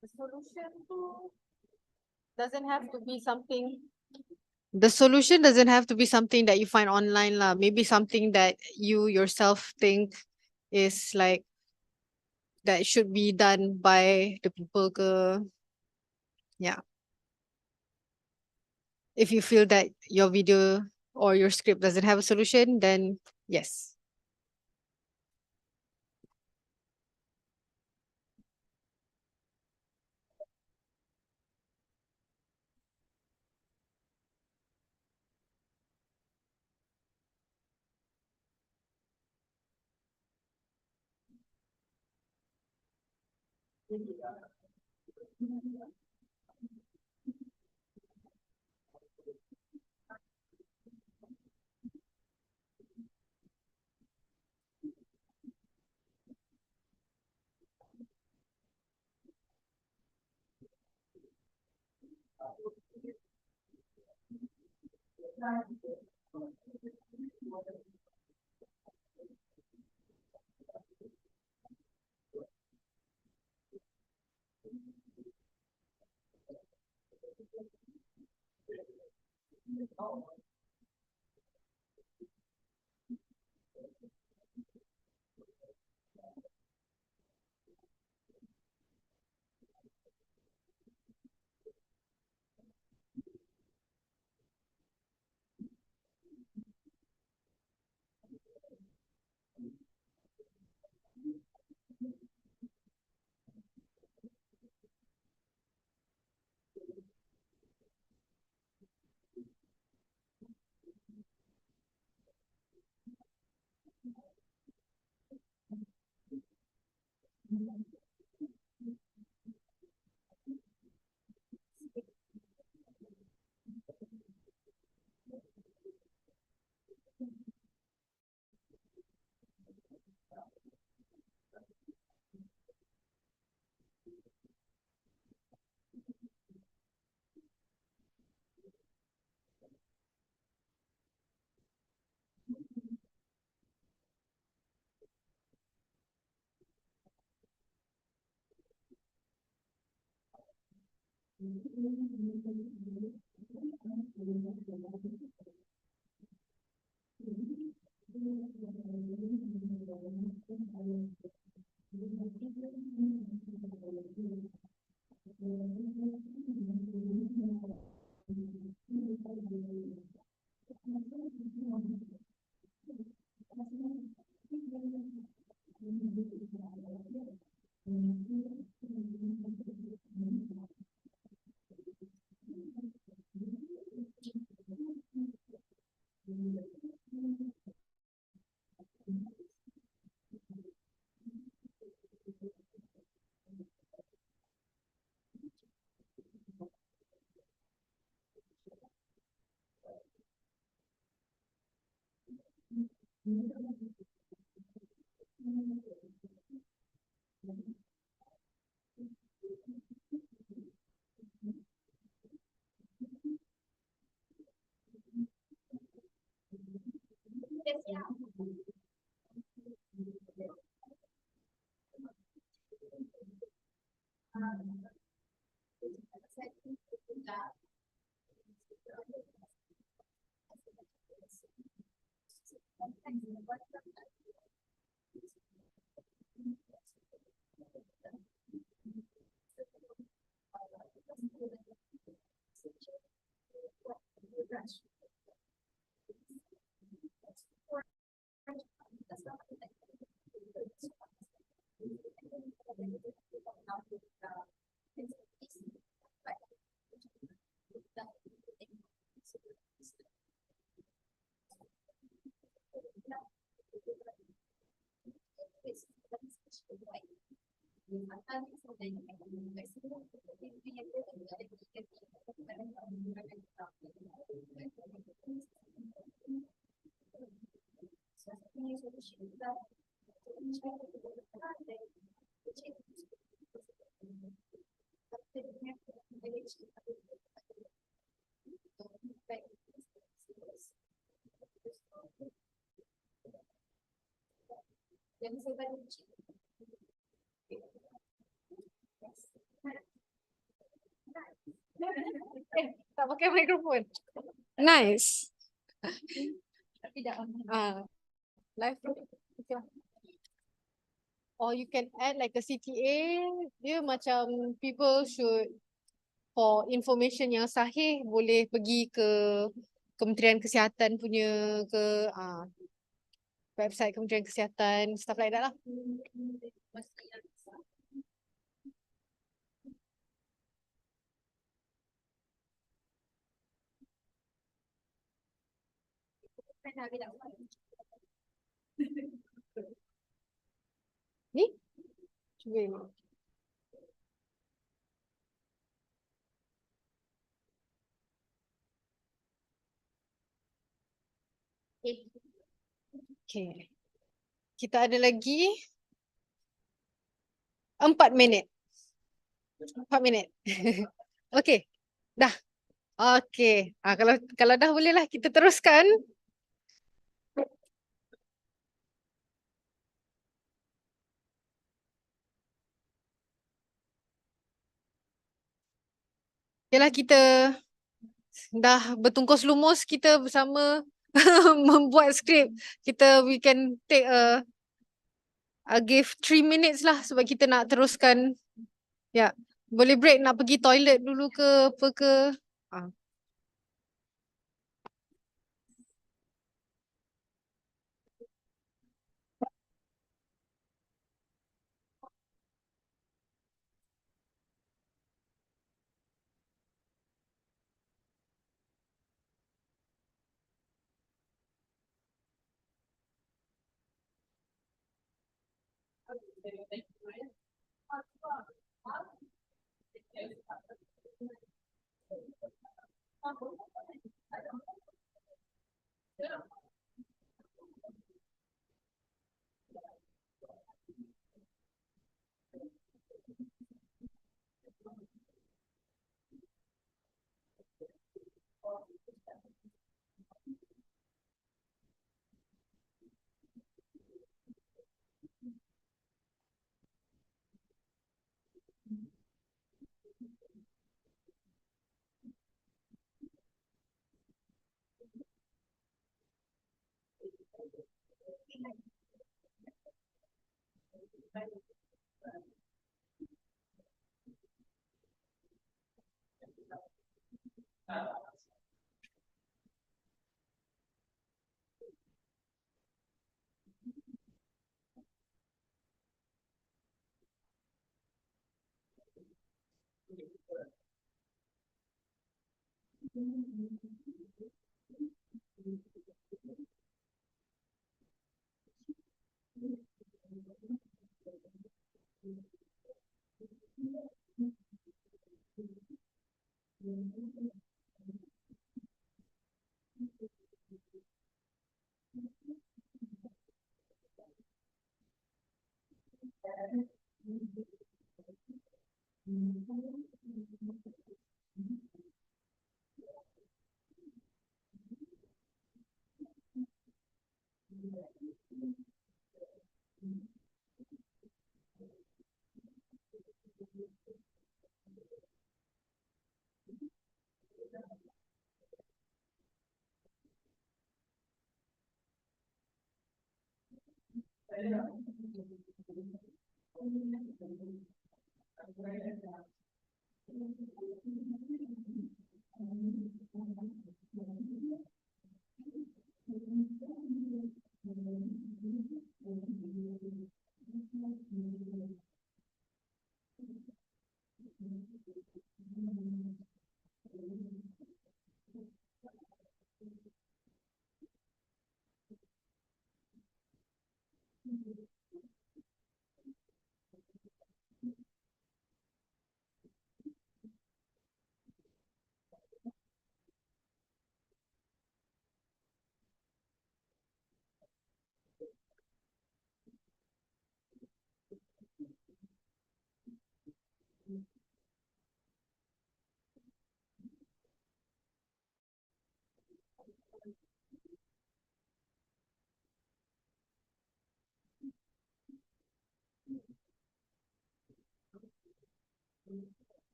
S1: The solution doesn't have to be something. The solution doesn't have to be something that you find online lah. Maybe something that you yourself think is like that should be done by the people ke. Yeah. If you feel that your video or your script doesn't have a solution, then yes. Tak pakai mikrofon. Nice. Live. Okay lah. Or you can add like a CTA. Dia macam people should, for information yang sahih, boleh pergi ke Kementerian Kesihatan punya website Kementerian Kesihatan, stuff like that lah. Ni? Cuba ni. Okay. Kita ada lagi 4 minit. 4 minit. Okay. Dah. Okay. Kalau dah bolehlah kita teruskan. Yalah, kita dah bertungkus lumus kita bersama membuat skrip. We can take give 3 minutes lah sebab kita nak teruskan. Ya, boleh break nak pergi toilet dulu ke apa ke.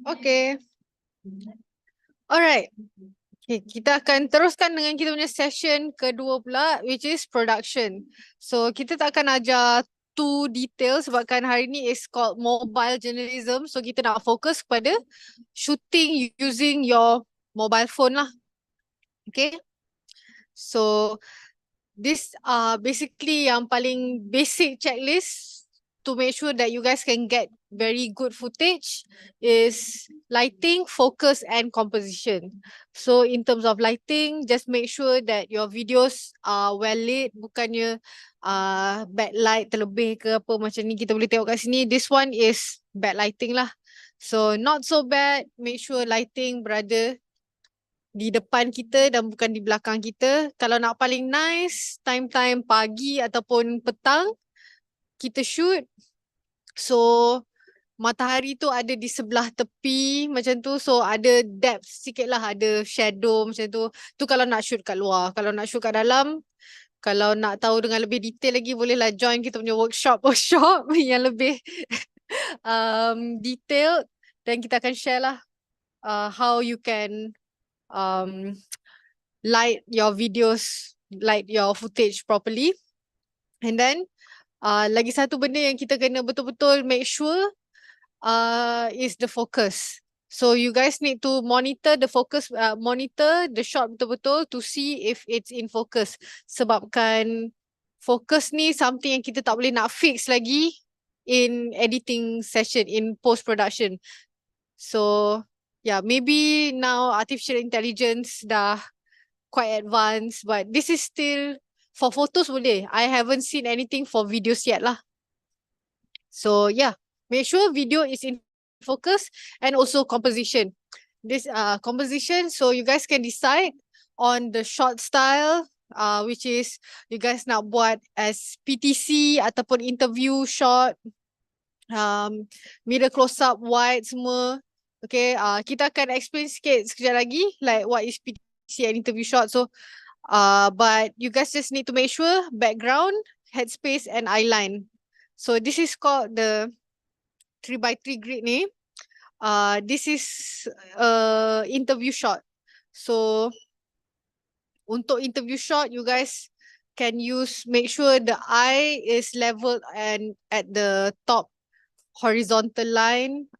S1: Okay. Alright. Okay, kita akan teruskan dengan kita punya session kedua pula, which is production. So, kita tak akan ajar too detail sebabkan hari ni is called mobile journalism. So, kita nak fokus kepada shooting using your mobile phone lah. Okay. So, this are basically yang paling basic checklist to make sure that you guys can get very good footage is lighting, focus and composition. So in terms of lighting, just make sure that your videos are well lit, bukannya backlight terlebih ke apa macam ni kita boleh tengok kat sini. This one is backlighting lah. So not so bad, make sure lighting berada di depan kita dan bukan di belakang kita. Kalau nak paling nice, time-time pagi ataupun petang, kita shoot. So, matahari tu ada di sebelah tepi macam tu. So, ada depth sikit lah, ada shadow macam tu. Tu kalau nak shoot kat luar. Kalau nak shoot kat dalam, kalau nak tahu dengan lebih detail lagi, bolehlah join kita punya workshop yang lebih detailed. Dan kita akan share lah how you can light your videos, light your footage properly. And then lagi satu benda yang kita kena betul-betul make sure is the focus. So you guys need to monitor the focus, monitor the shot betul-betul to see if it's in focus. Sebabkan focus ni something yang kita tak boleh nak fix lagi in editing session, in post-production. So yeah, maybe now artificial intelligence dah quite advanced, but this is still for photos boleh. I haven't seen anything for videos yet lah. So yeah, make sure video is in focus and also composition. This composition, so you guys can decide on the shot style, which is you guys nak buat as PTC ataupun interview shot, middle close up, wide semua. Okay, kita akan explain sikit sekejap lagi like what is PTC and interview shot. So but you guys just need to make sure background, headspace and eyeline. So this is called the 3x3 grid ni. This is interview shot. So untuk interview shot, you guys can use, make sure the eye is leveled and at the top horizontal line.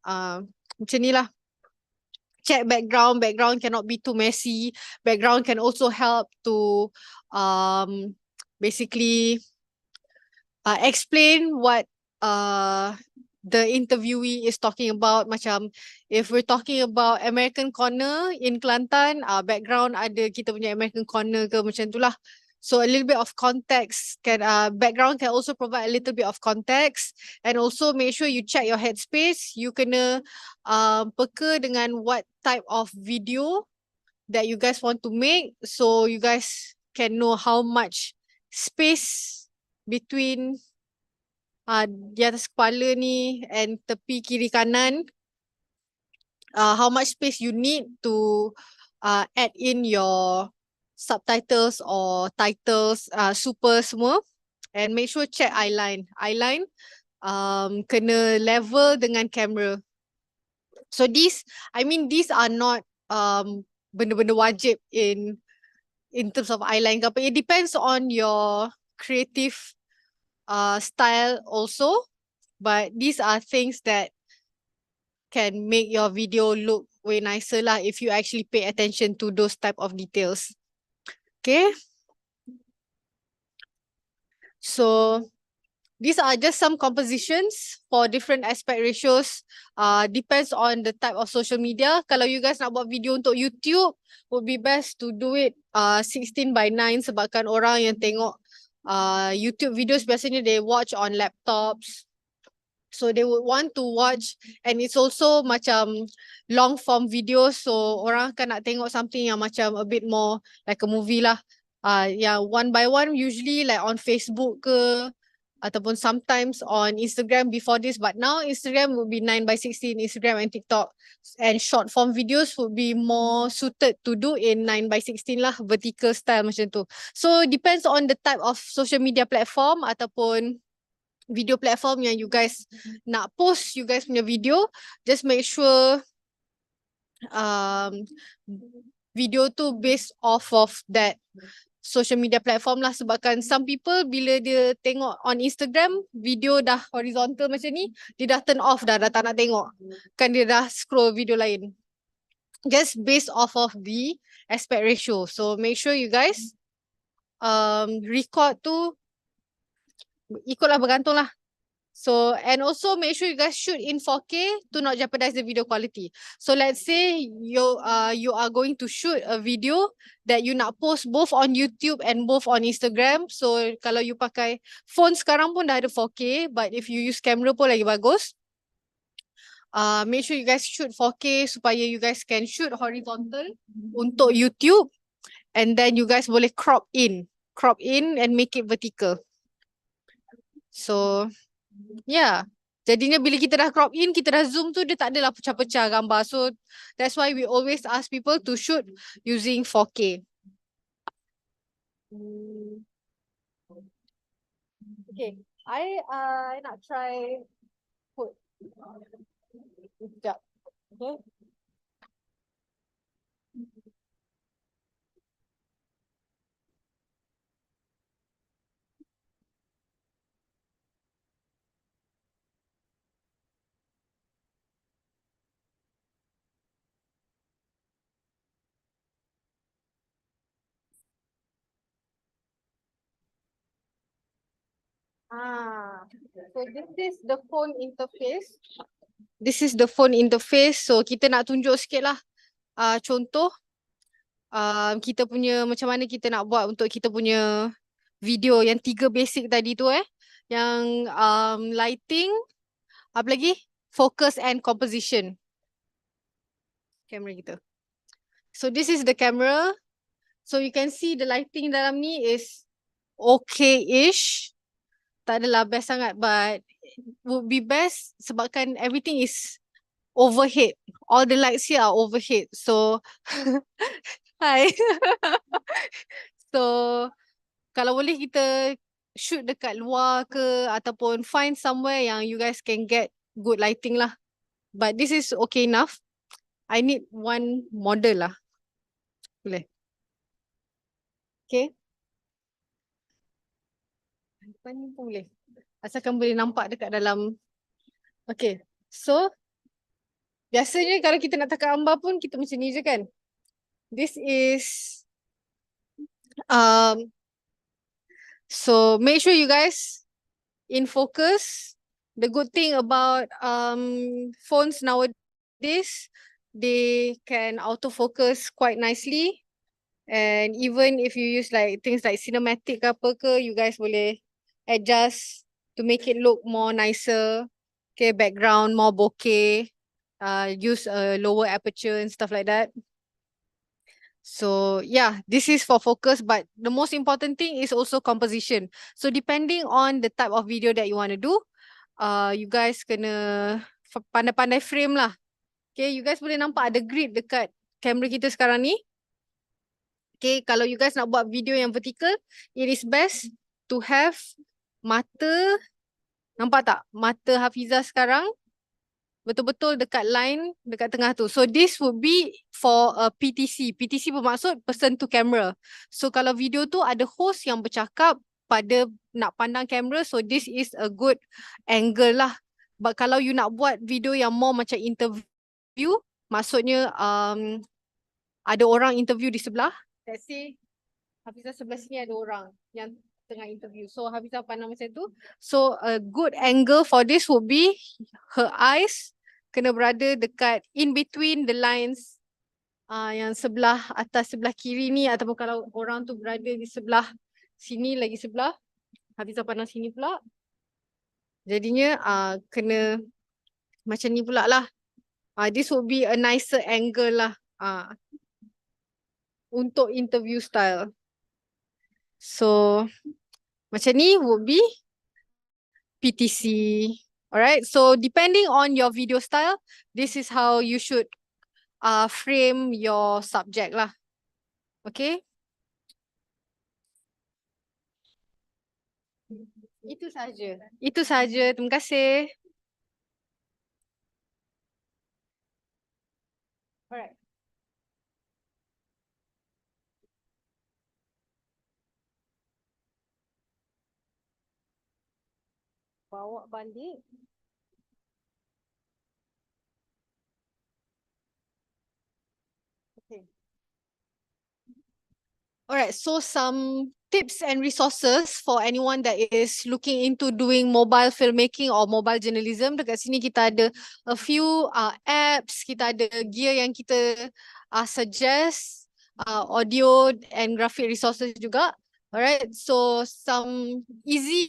S1: Macam ni lah. Check background. Background cannot be too messy. Background can also help to basically explain what the interviewee is talking about. Macam if we're talking about American corner in Kelantan, background ada kita punya American corner ke macam tu lah. So a little bit of context can background can also provide a little bit of context, and also make sure you check your headspace. You kena peka dengan what type of video that you guys want to make, so you guys can know how much space between di atas kepala ni and tepi kiri kanan, how much space you need to add in your subtitles or titles, super semua. And make sure check eyeline. Eyeline kena level dengan kamera. So these are not benda-benda wajib in terms of eyeline ke apa. It depends on your creative style also, but these are things that can make your video look way nicer lah if you actually pay attention to those type of details. Okay, so these are just some compositions for different aspect ratios. Depends on the type of social media. Kalau you guys nak buat video untuk YouTube, would be best to do it 16:9 sebabkan orang yang tengok YouTube videos biasanya they watch on laptops. So they would want to watch, and it's also macam long form videos, so orang akan nak tengok something yang macam a bit more like a movie lah. Yang one by one usually like on Facebook ke, ataupun sometimes on Instagram before this, but now Instagram would be 9:16, Instagram and TikTok, and short form videos would be more suited to do in 9:16 lah, vertical style macam tu. So depends on the type of social media platform ataupun video platform yang you guys nak post you guys punya video. Just make sure video tu based off of that social media platform lah, sebabkan some people bila dia tengok on Instagram video dah horizontal macam ni, dia dah turn off dah tak nak tengok, kan dia dah scroll video lain, just based off of the aspect ratio. So make sure you guys record tu ikutlah, bergantung lah. So, and also make sure you guys shoot in 4K to not jeopardize the video quality. So let's say you are going to shoot a video that you nak post both on YouTube and both on Instagram. So kalau you pakai phone sekarang pun dah ada 4K, but if you use camera pun lagi bagus. Make sure you guys shoot 4K supaya you guys can shoot horizontal untuk YouTube, and then you guys boleh crop in and make it vertical. So yeah, jadinya bila kita dah crop in, kita dah zoom tu, dia tak adalah pecah-pecah gambar. So that's why we always ask people to shoot using 4K. Okay, I nak try put sekejap. Okay. So this is the phone interface. This is the phone interface. So kita nak tunjuk sikit lah contoh kita punya macam mana kita nak buat untuk kita punya video yang 3 basic tadi tu yang lighting, apa lagi? Focus and composition. Kamera kita. So this is the camera. So you can see the lighting dalam ni is okay-ish. Tak adalah best sangat, but would be best sebabkan everything is overhead. All the lights here are overhead. So hi. So kalau boleh kita shoot dekat luar ke ataupun find somewhere yang you guys can get good lighting lah. But this is okay enough. I need one model lah. Boleh. Okay. Depan ni pun boleh. Asalkan boleh nampak dekat dalam. Okay. So biasanya kalau kita nak tangkap gambar pun kita macam ni je kan. This is so make sure you guys in focus. The good thing about phones nowadays, they can autofocus quite nicely. And even if you use like things like cinematic ke apa ke, you guys boleh adjust to make it look more nicer. Okay, background more bokeh. Use a lower aperture and stuff like that. So yeah, this is for focus, but the most important thing is also composition. So depending on the type of video that you want to do, you guys kena pandai-pandai frame lah. Okay, you guys boleh nampak ada grid dekat kamera kita sekarang ni. Okay, kalau you guys nak buat video yang vertical, it is best to have mata, nampak tak? Mata Hafizah sekarang betul-betul dekat line, dekat tengah tu. So this would be for a PTC. PTC bermaksud person to camera. So kalau video tu ada host yang bercakap pada nak pandang kamera, so this is a good angle lah. But kalau you nak buat video yang more macam interview, maksudnya ada orang interview di sebelah. Let's say Hafizah sebelah sini ada orang yang tengah interview. So Hafizah pandang macam tu. So a good angle for this would be her eyes kena berada dekat in between the lines yang sebelah atas sebelah kiri ni, ataupun kalau orang tu berada di sebelah sini lagi sebelah, Hafizah pandang sini pula. Jadinya kena macam ni pula lah. This would be a nicer angle lah. Untuk interview style. So macam ni would be PTC. Alright, so depending on your video style, this is how you should frame your subject lah. Okay? Itu saja. Itu saja. Terima kasih. Alright. Bawa balik. Okay. Alright, so some tips and resources for anyone that is looking into doing mobile filmmaking or mobile journalism. Dekat sini kita ada a few apps, kita ada gear yang kita suggest, audio and graphic resources juga. Alright, so some easy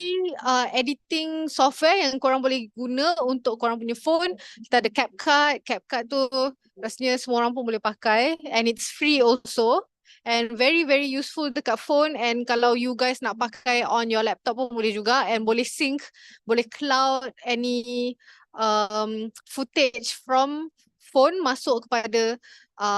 S1: editing software yang korang boleh guna untuk korang punya phone. Kita ada CapCut. CapCut tu rasanya semua orang pun boleh pakai and it's free also. And very very useful dekat phone, and kalau you guys nak pakai on your laptop pun boleh juga, and boleh sync, boleh cloud any footage from phone masuk kepada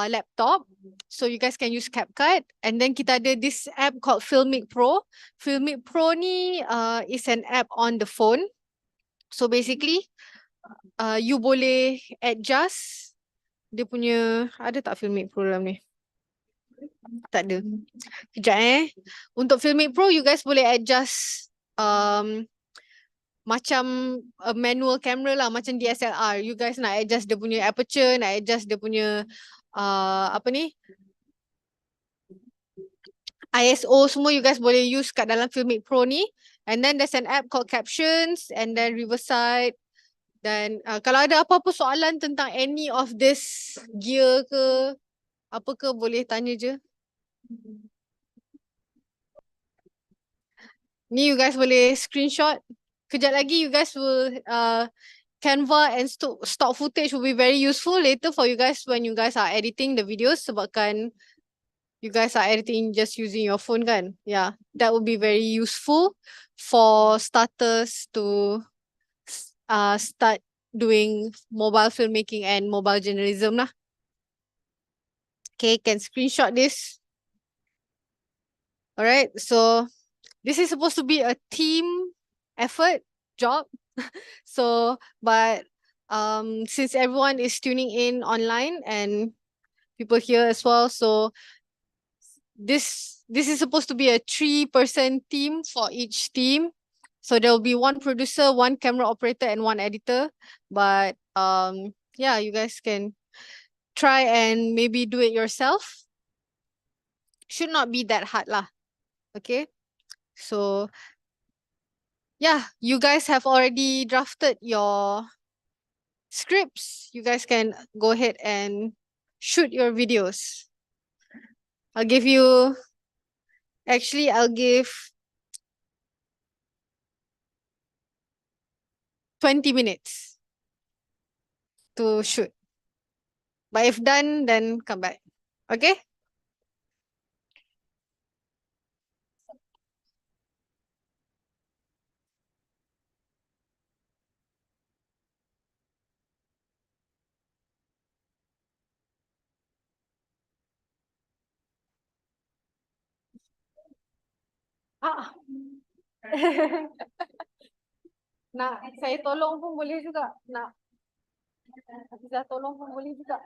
S1: laptop. So you guys can use CapCut. And then kita ada this app called Filmic Pro. Filmic Pro ni is an app on the phone. So basically you boleh adjust dia punya, ada tak Filmic Pro dalam ni? Tak ada. Sekejap Untuk Filmic Pro, you guys boleh adjust macam a manual camera lah, macam DSLR. You guys nak adjust dia punya aperture, nak adjust dia punya apa ni, ISO semua you guys boleh use kat dalam Filmic Pro ni. And then there's an app called Captions, and then Riverside. Dan kalau ada apa-apa soalan tentang any of this gear ke apa ke, boleh tanya je. Ni you guys boleh screenshot. Kejap lagi you guys will Canva and stock footage will be very useful later for you guys when you guys are editing the videos, sebabkan you guys are editing just using your phone kan. Yeah, that would be very useful for starters to start doing mobile filmmaking and mobile journalism lah. Okay, can screenshot this. Alright, so this is supposed to be a team effort job. So, but since everyone is tuning in online and people here as well, so this is supposed to be a 3-person team for each team. So there will be one producer, one camera operator, and one editor. But yeah, you guys can try and maybe do it yourself. Should not be that hard lah. Okay, so yeah, you guys have already drafted your scripts. You guys can go ahead and shoot your videos. I'll give 20 minutes to shoot. But if done, then come back. Okay? Nak saya tolong pun boleh juga. Nak bisa tolong pun boleh juga.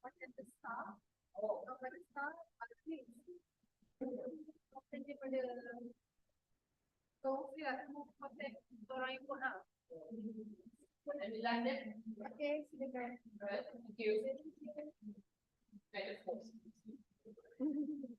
S6: Macam the star. Macam the star, ada things. Macam daripada kau mesti lah semua contact orang yang pun lah. Okay, silakan.
S2: Thank you.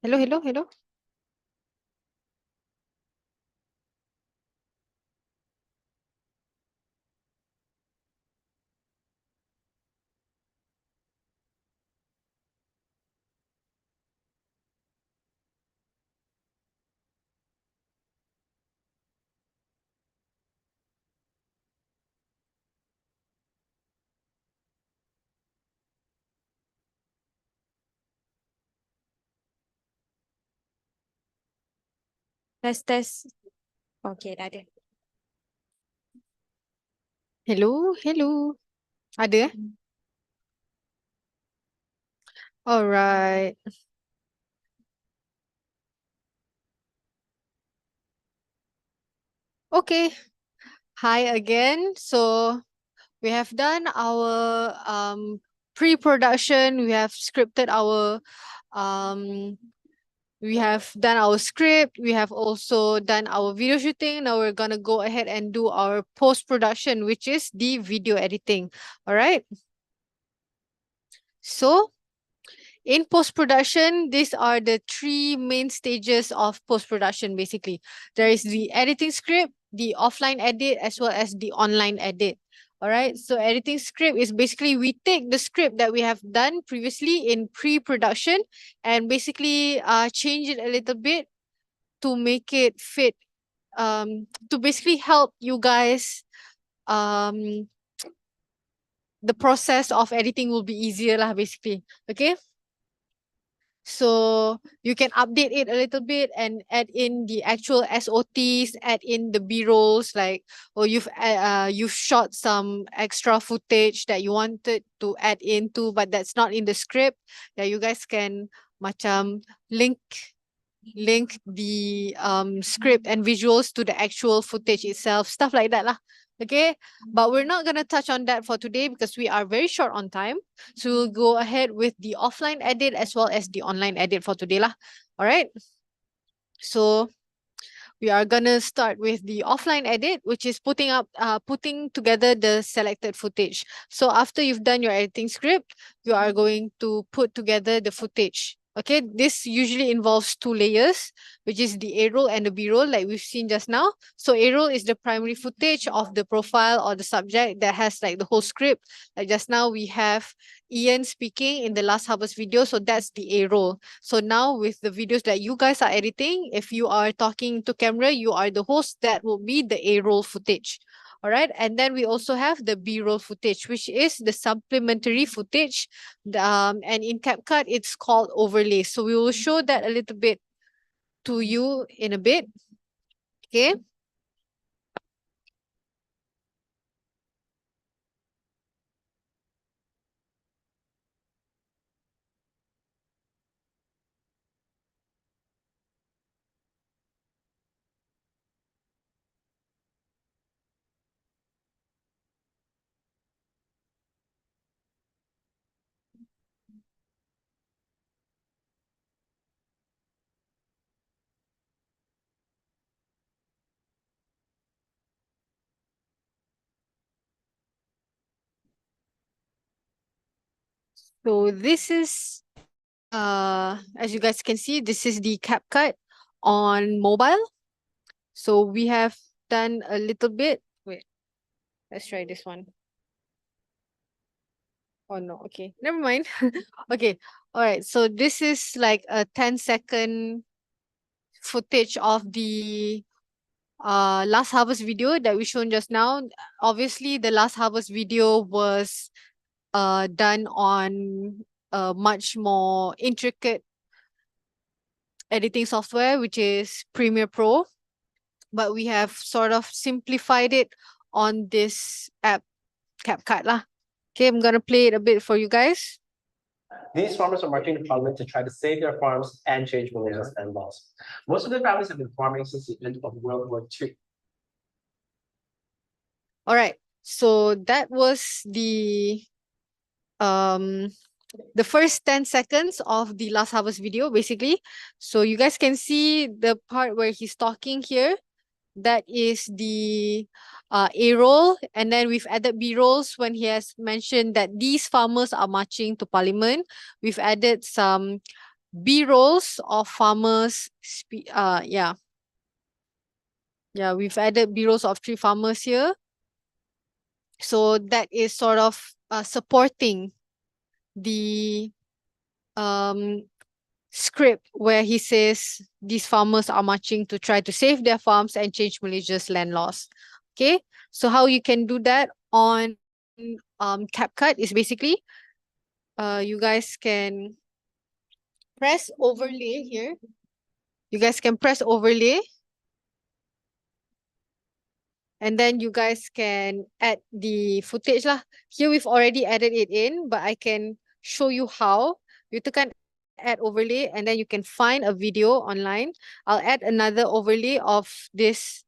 S1: Hello, hello, hello. Test, test. Okay, dah ada. Hello, hello. Ada eh? Alright. Okay. Hi again. So we have done our pre-production. We have scripted our we have done our script. We have also done our video shooting. Now we're gonna go ahead and do our post-production, which is the video editing. All right. So in post-production, these are the three main stages of post-production, basically. There is the editing script, the offline edit, as well as the online edit. All right, so editing script is basically we take the script that we have done previously in pre-production and basically change it a little bit to make it fit, to basically help you guys, the process of editing will be easier lah, basically. Okay. So you can update it a little bit and add in the actual SOTs, add in the B-rolls, like, or you've shot some extra footage that you wanted to add into, but that's not in the script. Yeah, you guys can macam link the script and visuals to the actual footage itself, stuff like that lah. Okay, but we're not gonna touch on that for today because we are very short on time. So we'll go ahead with the offline edit as well as the online edit for today lah. All right. So we are gonna start with the offline edit, which is putting together the selected footage. So after you've done your editing script, you are going to put together the footage. Okay, this usually involves two layers, which is the A-roll and the B-roll, like we've seen just now. So A-roll is the primary footage of the profile or the subject that has like the whole script. Like just now we have Ian speaking in the last harvest video, so that's the A-roll. So now with the videos that you guys are editing, if you are talking to camera, you are the host, that will be the A-roll footage. All right, and then we also have the B-roll footage, which is the supplementary footage. And in CapCut, it's called overlay. So we will show that a little bit to you in a bit. Okay. So this is, as you guys can see, this is the CapCut on mobile. So we have done a little bit. Wait, let's try this one. Oh no, okay, never mind. Okay, all right. So this is like a 10-second footage of the last harvest video that we shown just now. Obviously, the last harvest video was done on a much more intricate editing software, which is Premiere Pro, but we have sort of simplified it on this app, CapCut lah. Okay, I'm gonna play it a bit for you guys.
S7: These farmers are marching to parliament to try to save their farms and change Malaysia's land laws. Most of their families have been farming since the end of World War II.
S1: All right, so that was the first 10 seconds of the last harvest video, basically. So you guys can see the part where he's talking here. That is the A-roll, and then we've added B-rolls when he has mentioned that these farmers are marching to parliament. We've added some B-rolls of farmers. Yeah, we've added B-rolls of 3 farmers here. So that is sort of supporting the script where he says these farmers are marching to try to save their farms and change Malaysia's land laws. Okay, so how you can do that on CapCut is basically you guys can press overlay here. You guys can press overlay, and then you guys can add the footage lah. Here we've already added it in, but I can show you how. You tekan add overlay, and then you can find a video online. I'll add another overlay of this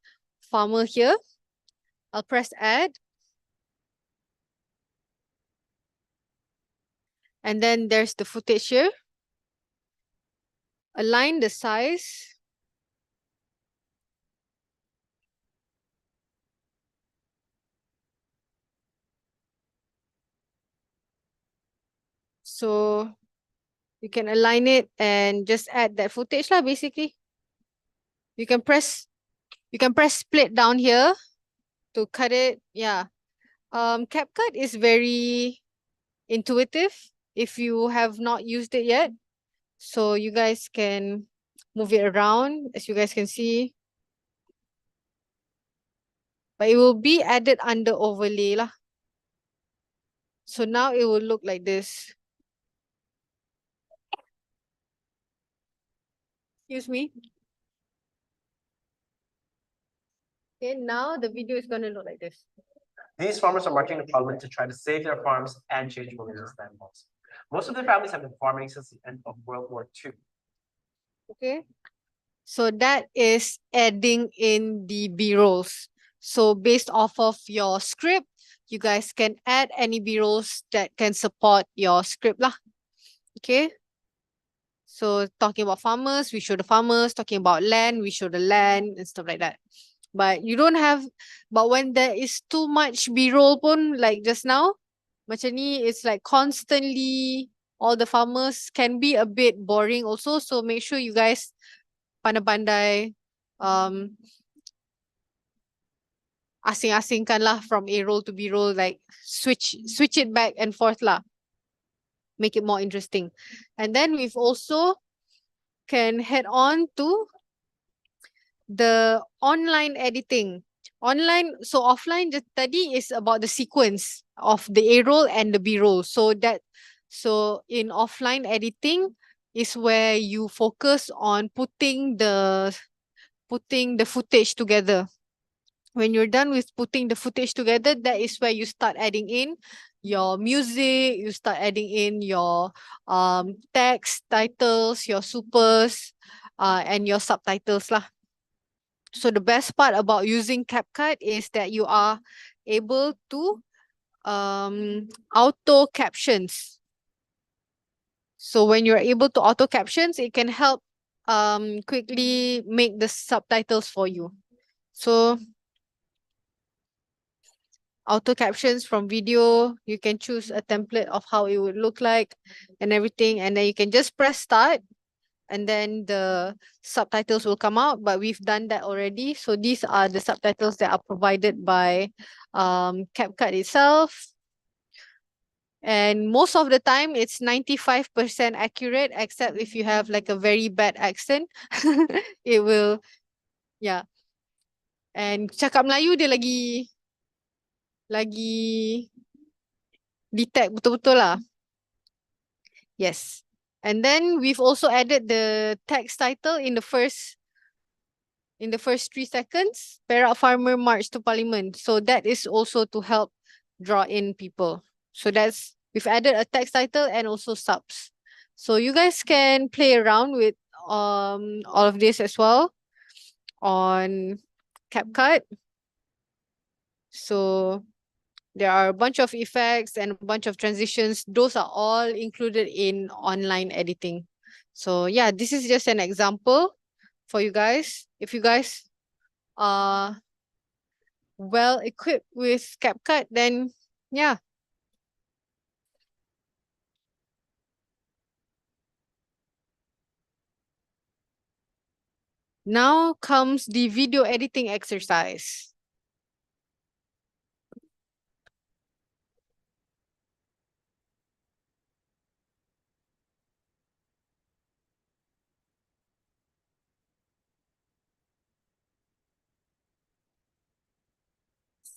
S1: farmer here. I'll press add. And then there's the footage here. Align the size. So you can align it and just add that footage lah, basically. You can press split down here to cut it. Yeah. CapCut is very intuitive if you have not used it yet. So you guys can move it around, as you guys can see. But it will be added under overlay lah. So now it will look like this. Excuse me. Okay, now the video is going to look like this.
S7: These farmers are marching to Parliament to try to save their farms and change Malaysia's land laws. Most of their families have been farming since the end of World War II.
S1: Okay. So that is adding in the B-rolls. So based off of your script, you guys can add any B-rolls that can support your script lah. Okay. So talking about farmers, we show the farmers. Talking about land, we show the land and stuff like that. But you don't have, but when there is too much B-roll pun, like just now, macam ni, it's like constantly all the farmers can be a bit boring also. So make sure you guys pandai-pandai asing-asingkan lah from A-roll to B-roll, like switch it back and forth lah. Make it more interesting. And then we've also can head on to the online editing. Online, so offline just tadi is about the sequence of the A-roll and the B-roll. So in offline editing is where you focus on putting the footage together. When you're done with putting the footage together, that is where you start adding in your music, you start adding in your text, titles, your supers, and your subtitles lah. So the best part about using CapCut is that you are able to auto captions. So when you're able to auto captions, it can help quickly make the subtitles for you. So auto captions from video, you can choose a template of how it would look like and everything, and then you can just press start and then the subtitles will come out. But we've done that already. So these are the subtitles that are provided by CapCut itself. And most of the time it's 95% accurate, except if you have like a very bad accent. It will, yeah. And cakap Melayu dia lagi detect betul-betul lah. Yes. And then we've also added the text title in the first 3 seconds. Perak farmer march to parliament. So that is also to help draw in people. So we've added a text title and also subs. So you guys can play around with all of this as well on CapCut. So there are a bunch of effects and a bunch of transitions. Those are all included in online editing. So yeah, this is just an example for you guys. If you guys are well equipped with CapCut, then yeah. Now comes the video editing exercise.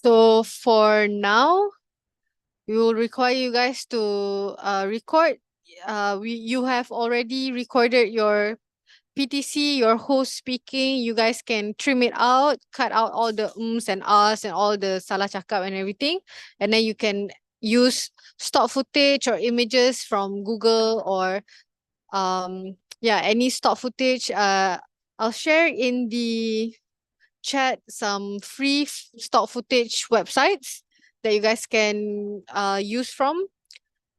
S1: So for now, we will require you guys to record. You have already recorded your PTC, your host speaking. You guys can trim it out, cut out all the ums and ahs and all the salah cakap and everything. And then you can use stock footage or images from Google or any stock footage. I'll share in the chat some free stock footage websites that you guys can use from.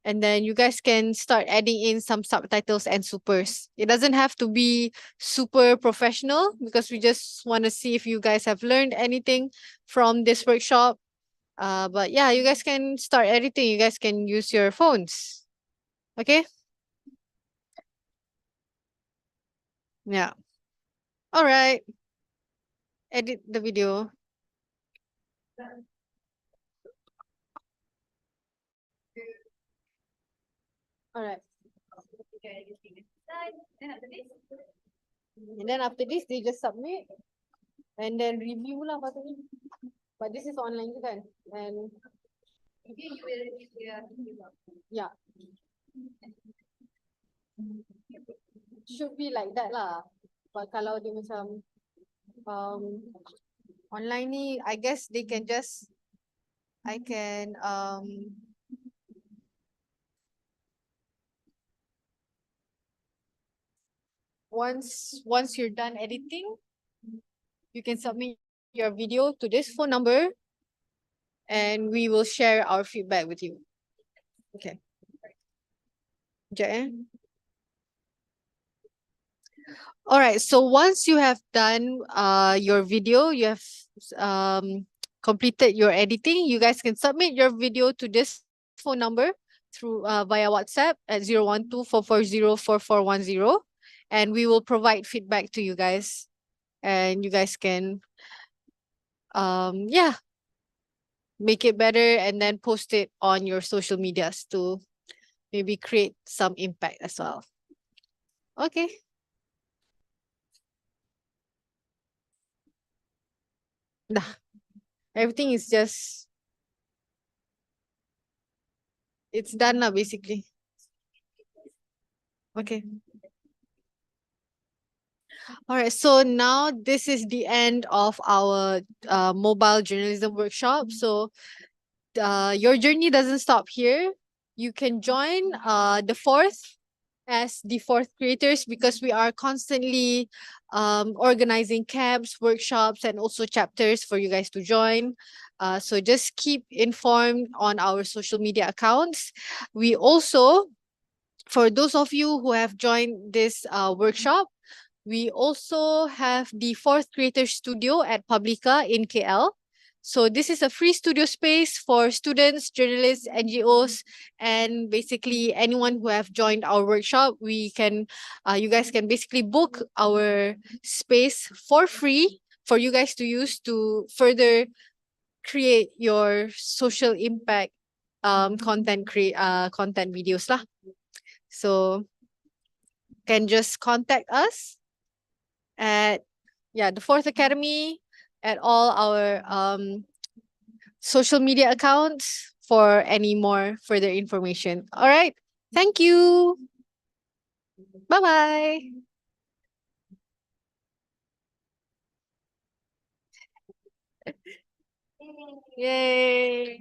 S1: And then you guys can start adding in some subtitles and supers. It doesn't have to be super professional because we just want to see if you guys have learned anything from this workshop. But yeah, you guys can start editing. You guys can use your phones. Okay? Yeah. All right. Edit the video. All right. And then after this, they just submit and then review lah patutnya. But this is online tu kan? And yeah. Should be like that lah. But kalau dia macam online ni, I guess they can just I can once you're done editing, you can submit your video to this phone number and we will share our feedback with you. Okay. Sekejap eh. All right, so once you have done your video, you have completed your editing, you guys can submit your video to this phone number through via WhatsApp at 012-440-4410, and we will provide feedback to you guys, and you guys can yeah, make it better and then post it on your social medias to maybe create some impact as well. Okay. Dah. Everything is just, it's done now basically. Okay. All right, so now this is the end of our mobile journalism workshop. So your journey doesn't stop here. You can join the fourth as the fourth creators because we are constantly organizing camps, workshops, and also chapters for you guys to join. So just keep informed on our social media accounts. We also, for those of you who have joined this workshop, we also have the fourth creator studio at Publica in KL. So this is a free studio space for students, journalists, NGOs, and basically anyone who have joined our workshop. We can, you guys can basically book our space for free for you guys to use to further create your social impact content videos lah. So can just contact us at the Fourth Academy, at all our social media accounts for any more further information. All right. Thank you. Bye-bye. Yay.